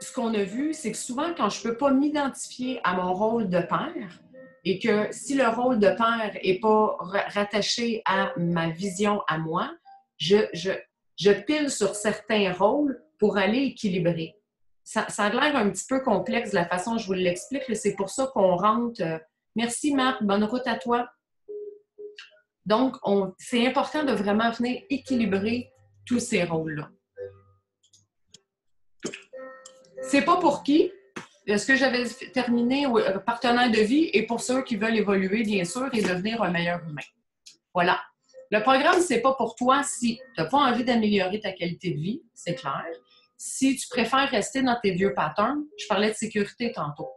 ce qu'on a vu, c'est que souvent, quand je ne peux pas m'identifier à mon rôle de père, et que si le rôle de père n'est pas rattaché à ma vision à moi, je pile sur certains rôles pour aller équilibrer. Ça a l'air un petit peu complexe de la façon dont je vous l'explique, et c'est pour ça qu'on rentre. Merci Marc, bonne route à toi. Donc, c'est important de vraiment venir équilibrer tous ces rôles-là. C'est pas pour qui? Ce que j'avais terminé, partenaire de vie, et pour ceux qui veulent évoluer, bien sûr, et devenir un meilleur humain. Voilà. Le programme, c'est pas pour toi si tu n'as pas envie d'améliorer ta qualité de vie, c'est clair. Si tu préfères rester dans tes vieux patterns, je parlais de sécurité tantôt.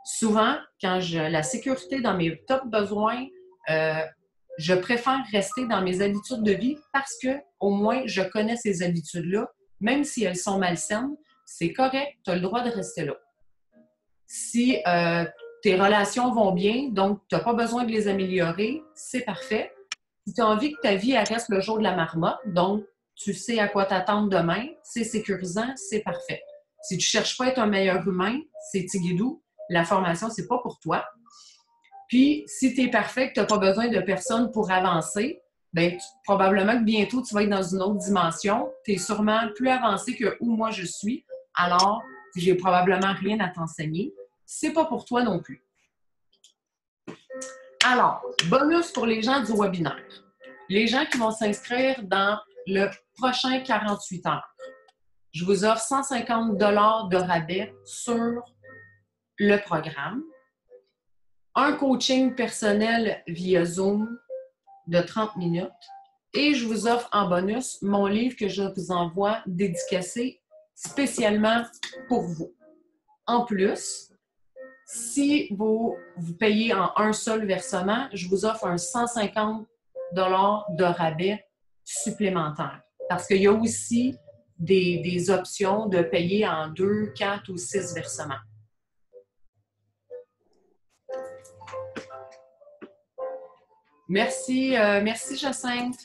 Souvent, quand la sécurité dans mes top besoins, je préfère rester dans mes habitudes de vie parce que au moins je connais ces habitudes-là, même si elles sont malsaines, c'est correct, tu as le droit de rester là. Si tes relations vont bien, donc tu n'as pas besoin de les améliorer, c'est parfait. Si tu as envie que ta vie elle reste le jour de la marmotte, donc tu sais à quoi t'attendre demain, c'est sécurisant, c'est parfait. Si tu ne cherches pas à être un meilleur humain, c'est tigidou, la formation, c'est pas pour toi. Puis, si tu es parfait, que tu n'as pas besoin de personne pour avancer, bien, probablement que bientôt, tu vas être dans une autre dimension. Tu es sûrement plus avancé que où moi je suis. Alors, j'ai probablement rien à t'enseigner. C'est pas pour toi non plus. Alors, bonus pour les gens du webinaire. Les gens qui vont s'inscrire dans le prochain 48 heures. Je vous offre 150 $ de rabais sur le programme. Un coaching personnel via Zoom de 30 minutes. Et je vous offre en bonus mon livre que je vous envoie dédicacé spécialement pour vous. En plus, si vous payez en un seul versement, je vous offre un 150 $ de rabais supplémentaire. Parce qu'il y a aussi des options de payer en 2, 4 ou 6 versements. Merci, merci Jacinthe.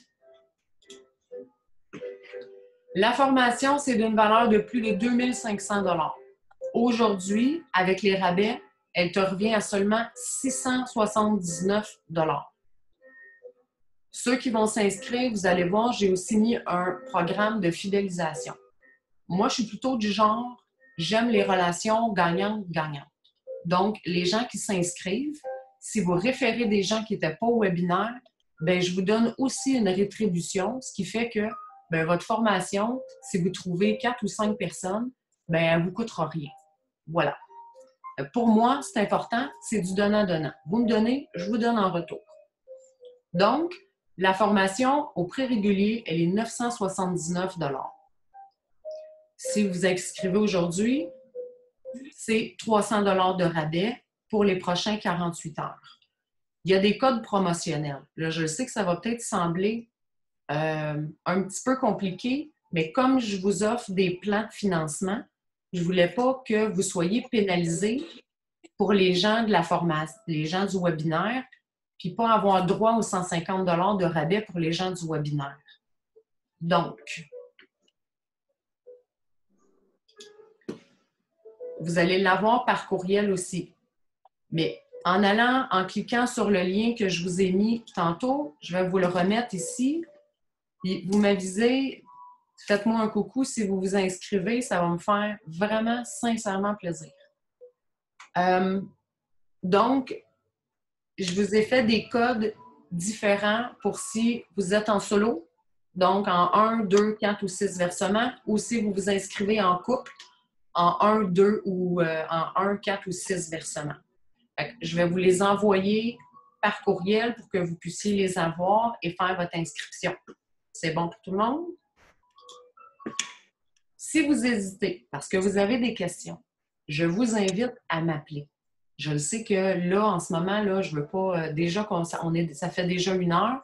La formation, c'est d'une valeur de plus de 2500 $. Aujourd'hui, avec les rabais, elle te revient à seulement 679 $. Ceux qui vont s'inscrire, vous allez voir, j'ai aussi mis un programme de fidélisation. Moi, je suis plutôt du genre, j'aime les relations gagnantes-gagnantes. Donc, les gens qui s'inscrivent, si vous référez des gens qui n'étaient pas au webinaire, bien, je vous donne aussi une rétribution, ce qui fait que bien, votre formation, si vous trouvez 4 ou 5 personnes, bien, elle ne vous coûtera rien. Voilà. Pour moi, c'est important, c'est du donnant-donnant. Vous me donnez, je vous donne en retour. Donc, la formation au prix régulier, elle est 979 $. Si vous inscrivez aujourd'hui, c'est 300 $ de rabais pour les prochains 48 heures. Il y a des codes promotionnels. Là, je sais que ça va peut-être sembler un petit peu compliqué, mais comme je vous offre des plans de financement, je ne voulais pas que vous soyez pénalisés pour les gens de la formation, les gens du webinaire, puis pas avoir droit aux 150 $ de rabais pour les gens du webinaire. Donc, vous allez l'avoir par courriel aussi. Mais en cliquant sur le lien que je vous ai mis tantôt, je vais vous le remettre ici. Puis vous m'avisez, faites-moi un coucou si vous vous inscrivez, ça va me faire vraiment sincèrement plaisir. Donc, je vous ai fait des codes différents pour si vous êtes en solo, donc en 1, 2, 4 ou 6 versements, ou si vous vous inscrivez en couple, en 1, 2 ou en 1, 4 ou 6 versements. Je vais vous les envoyer par courriel pour que vous puissiez les avoir et faire votre inscription. C'est bon pour tout le monde? Si vous hésitez, parce que vous avez des questions, je vous invite à m'appeler. Je le sais que là, en ce moment, là, je ne veux pas, déjà ça fait déjà 1 heure,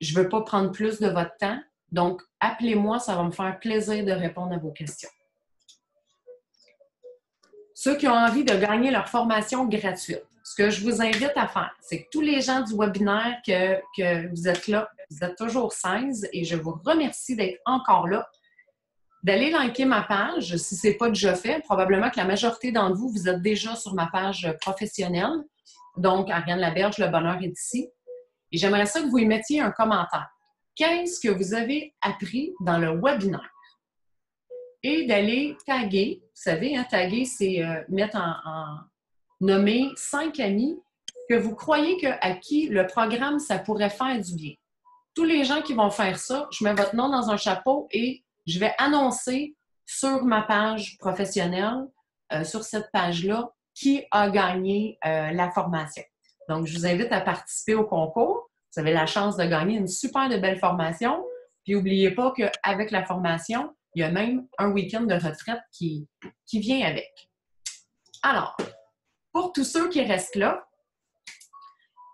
je ne veux pas prendre plus de votre temps. Donc, appelez-moi, ça va me faire plaisir de répondre à vos questions. Ceux qui ont envie de gagner leur formation gratuite, ce que je vous invite à faire, c'est que tous les gens du webinaire que vous êtes là, vous êtes toujours 16 et je vous remercie d'être encore là, d'aller liker ma page si ce n'est pas déjà fait. Probablement que la majorité d'entre vous, vous êtes déjà sur ma page professionnelle. Donc, Ariane Laberge, le bonheur est ici. Et j'aimerais ça que vous y mettiez un commentaire. Qu'est-ce que vous avez appris dans le webinaire? Et d'aller taguer. Vous savez, hein, taguer, c'est mettre nommer 5 amis que vous croyez à qui le programme, ça pourrait faire du bien. Tous les gens qui vont faire ça, je mets votre nom dans un chapeau et je vais annoncer sur ma page professionnelle, sur cette page-là, qui a gagné la formation. Donc, je vous invite à participer au concours. Vous avez la chance de gagner une super de belle formation. Puis, n'oubliez pas qu'avec la formation, il y a même un week-end de retraite qui vient avec. Alors, pour tous ceux qui restent là,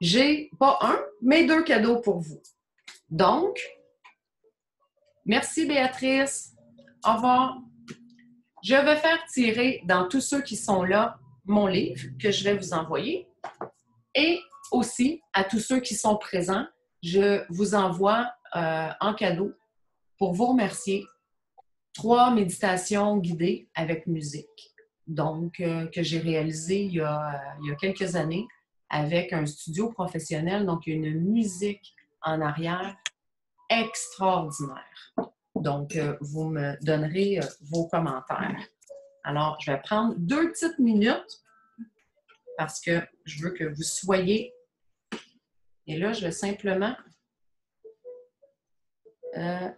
j'ai pas un, mais 2 cadeaux pour vous. Donc, merci Béatrice. Au revoir. Je vais faire tirer dans tous ceux qui sont là mon livre que je vais vous envoyer. Et aussi, à tous ceux qui sont présents, je vous envoie en cadeau, pour vous remercier, 3 méditations guidées avec musique. Donc, que j'ai réalisées il y a quelques années avec un studio professionnel. Donc, il y a une musique en arrière extraordinaire. Donc, vous me donnerez vos commentaires. Alors, je vais prendre 2 petites minutes parce que je veux que vous soyez. Et là, je vais simplement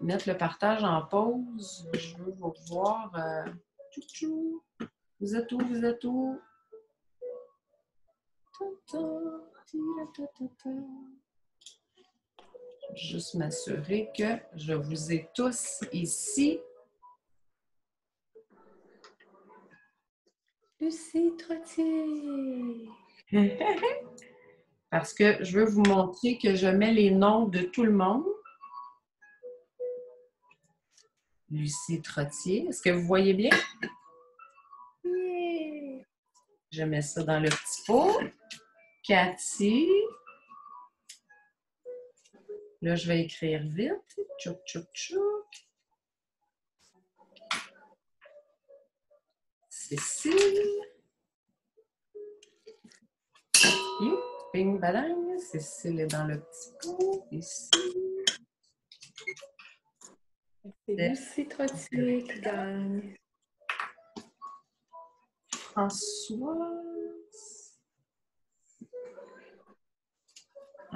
mettre le partage en pause. Je veux vous voir. Tchou-tchou. Vous êtes où? Vous êtes où? Juste m'assurer que je vous ai tous ici. Lucie Trottier! Parce que je veux vous montrer que je mets les noms de tout le monde. Lucie Trottier. Est-ce que vous voyez bien? Yeah. Je mets ça dans le petit pot. Cathy. Là, je vais écrire vite. Tchouk, tchouk, tchouk. Cécile. Youp, ping, badang. Cécile est dans le petit pot. Ici. C'est Lucie Trottier qui gagne. Françoise.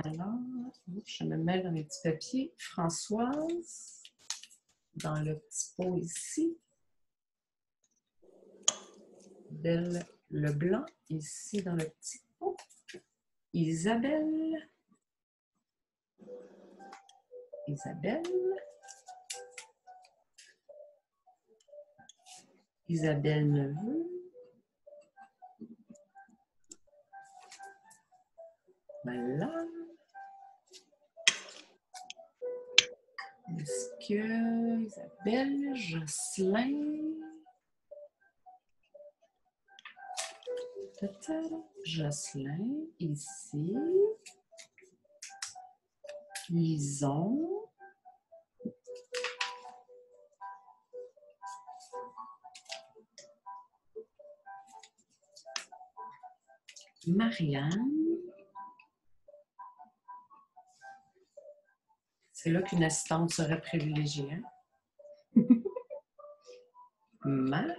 Alors, je me mets dans mes petits papiers. Françoise. Dans le petit pot ici. Belle Leblanc, ici dans le petit pot. Isabelle. Isabelle. Isabelle Neveu. Voilà. Est-ce que Isabelle, Jocelyn. Jocelyn, ici. Lison. Marianne. C'est là qu'une assistante serait privilégiée. Hein? Marthe.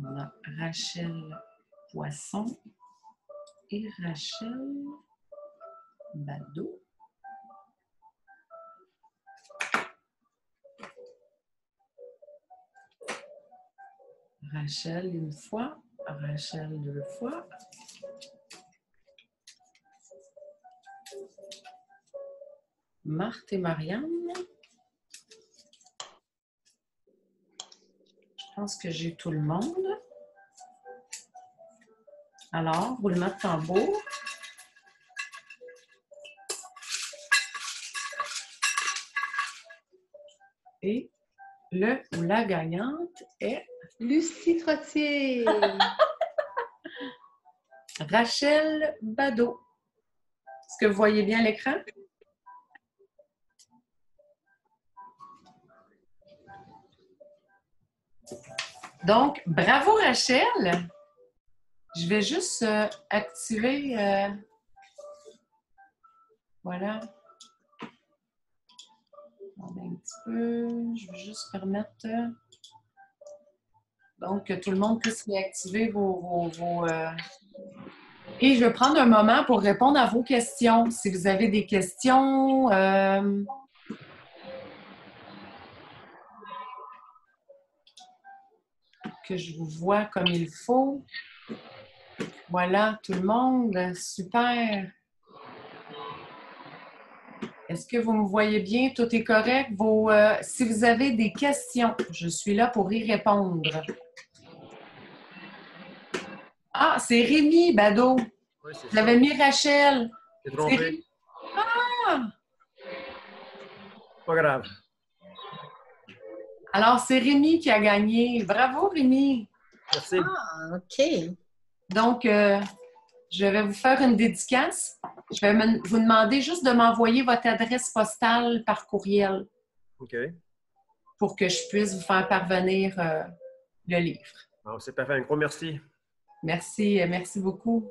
On a Rachel Poisson et Rachel Bado. Rachel une fois, Rachel 2 fois. Marthe et Marianne. Je pense que j'ai tout le monde. Alors, roulement de tambour. Et le ou la gagnante est Lucie Trottier! Rachel Bado. Est-ce que vous voyez bien l'écran? Donc, bravo Rachel! Je vais juste activer... voilà. Un petit peu. Je vais juste permettre... donc, que tout le monde puisse réactiver vos Et je vais prendre un moment pour répondre à vos questions. Si vous avez des questions... que je vous vois comme il faut. Voilà, tout le monde. Super. Est-ce que vous me voyez bien? Tout est correct? Si vous avez des questions, je suis là pour y répondre. Ah, c'est Rémi Bado. Oui, c'est ça. J'avais mis Rachel. T'es trompé. Ah! Pas grave. Alors, c'est Rémi qui a gagné. Bravo, Rémi! Merci. Ah, OK. Donc, je vais vous faire une dédicace. Je vais vous demander juste de m'envoyer votre adresse postale par courriel OK. pour que je puisse vous faire parvenir le livre. Bon, c'est parfait. Un gros merci. Merci, merci beaucoup.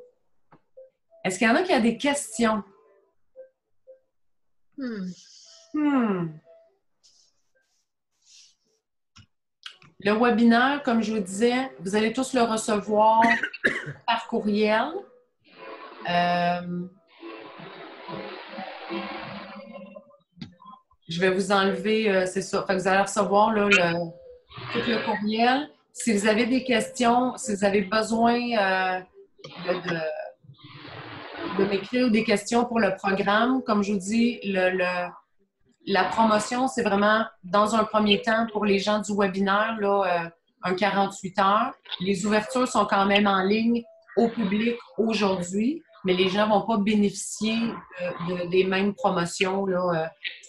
Est-ce qu'il y en a qui ont des questions? Le webinaire, comme je vous disais, vous allez tous le recevoir par courriel. Je vais vous enlever, c'est ça. Fait que vous allez recevoir là, tout le courriel. Si vous avez des questions, si vous avez besoin de m'écrire des questions pour le programme, comme je vous dis, la promotion, c'est vraiment, dans un premier temps, pour les gens du webinaire, là, un 48 heures. Les ouvertures sont quand même en ligne au public aujourd'hui, mais les gens ne vont pas bénéficier des mêmes promotions.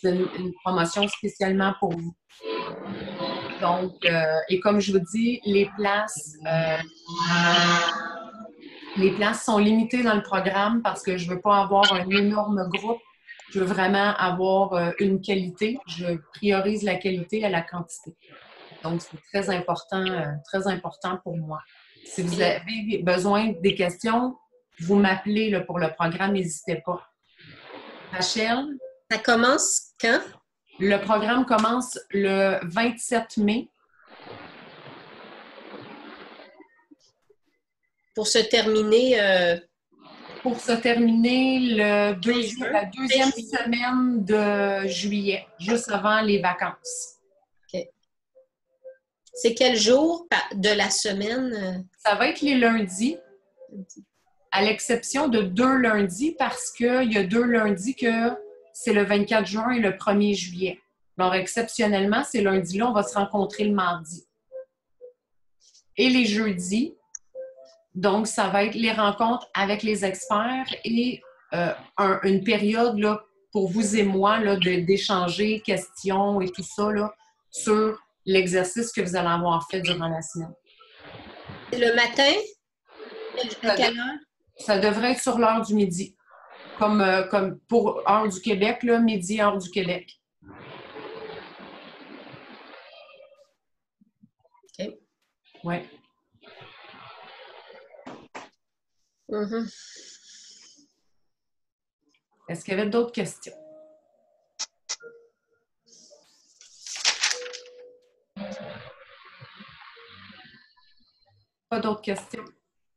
C'est une promotion spécialement pour vous. Donc, et comme je vous dis, les places sont limitées dans le programme parce que je ne veux pas avoir un énorme groupe. Je veux vraiment avoir une qualité. Je priorise la qualité à la quantité. Donc, c'est très important pour moi. Si vous avez besoin des questions, vous m'appelez là, pour le programme, n'hésitez pas. Rachel? Ça commence quand? Le programme commence le 27 mai. Pour se terminer... Pour se terminer la deuxième semaine de juillet, juste avant les vacances. OK. C'est quel jour de la semaine? Ça va être les lundis, à l'exception de 2 lundis, parce qu'il y a 2 lundis que c'est le 24 juin et le 1er juillet. Alors, exceptionnellement, ces lundis-là, on va se rencontrer le mardi. Et les jeudis, donc, ça va être les rencontres avec les experts et une période là, pour vous et moi là, d'échanger questions et tout ça là, sur l'exercice que vous allez avoir fait durant la semaine. C'est le matin? À quelle heure? Ça devrait être sur l'heure du midi. Comme pour heure du Québec, là, midi, heure du Québec. OK. Oui. Est-ce qu'il y avait d'autres questions? Pas d'autres questions?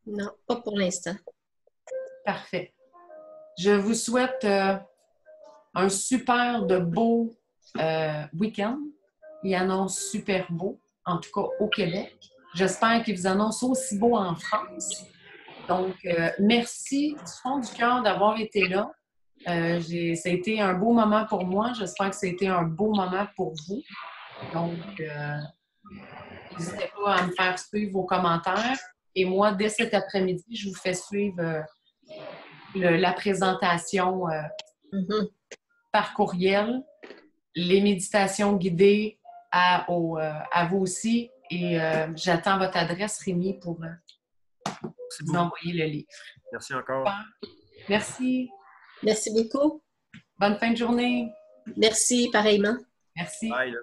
Non, pas pour l'instant. Parfait. Je vous souhaite un super de beau week-end. Il annonce super beau, en tout cas au Québec. J'espère qu'il vous annonce aussi beau en France. Donc, merci du fond du cœur d'avoir été là. Ça a été un beau moment pour moi. J'espère que ça a été un beau moment pour vous. Donc, n'hésitez pas à me faire suivre vos commentaires. Et moi, dès cet après-midi, je vous fais suivre la présentation par courriel, les méditations guidées à vous aussi. Et j'attends votre adresse, Rémi, pour vous envoyer le livre. Merci encore. Merci. Merci beaucoup. Bonne fin de journée. Merci, pareillement. Merci. Bye.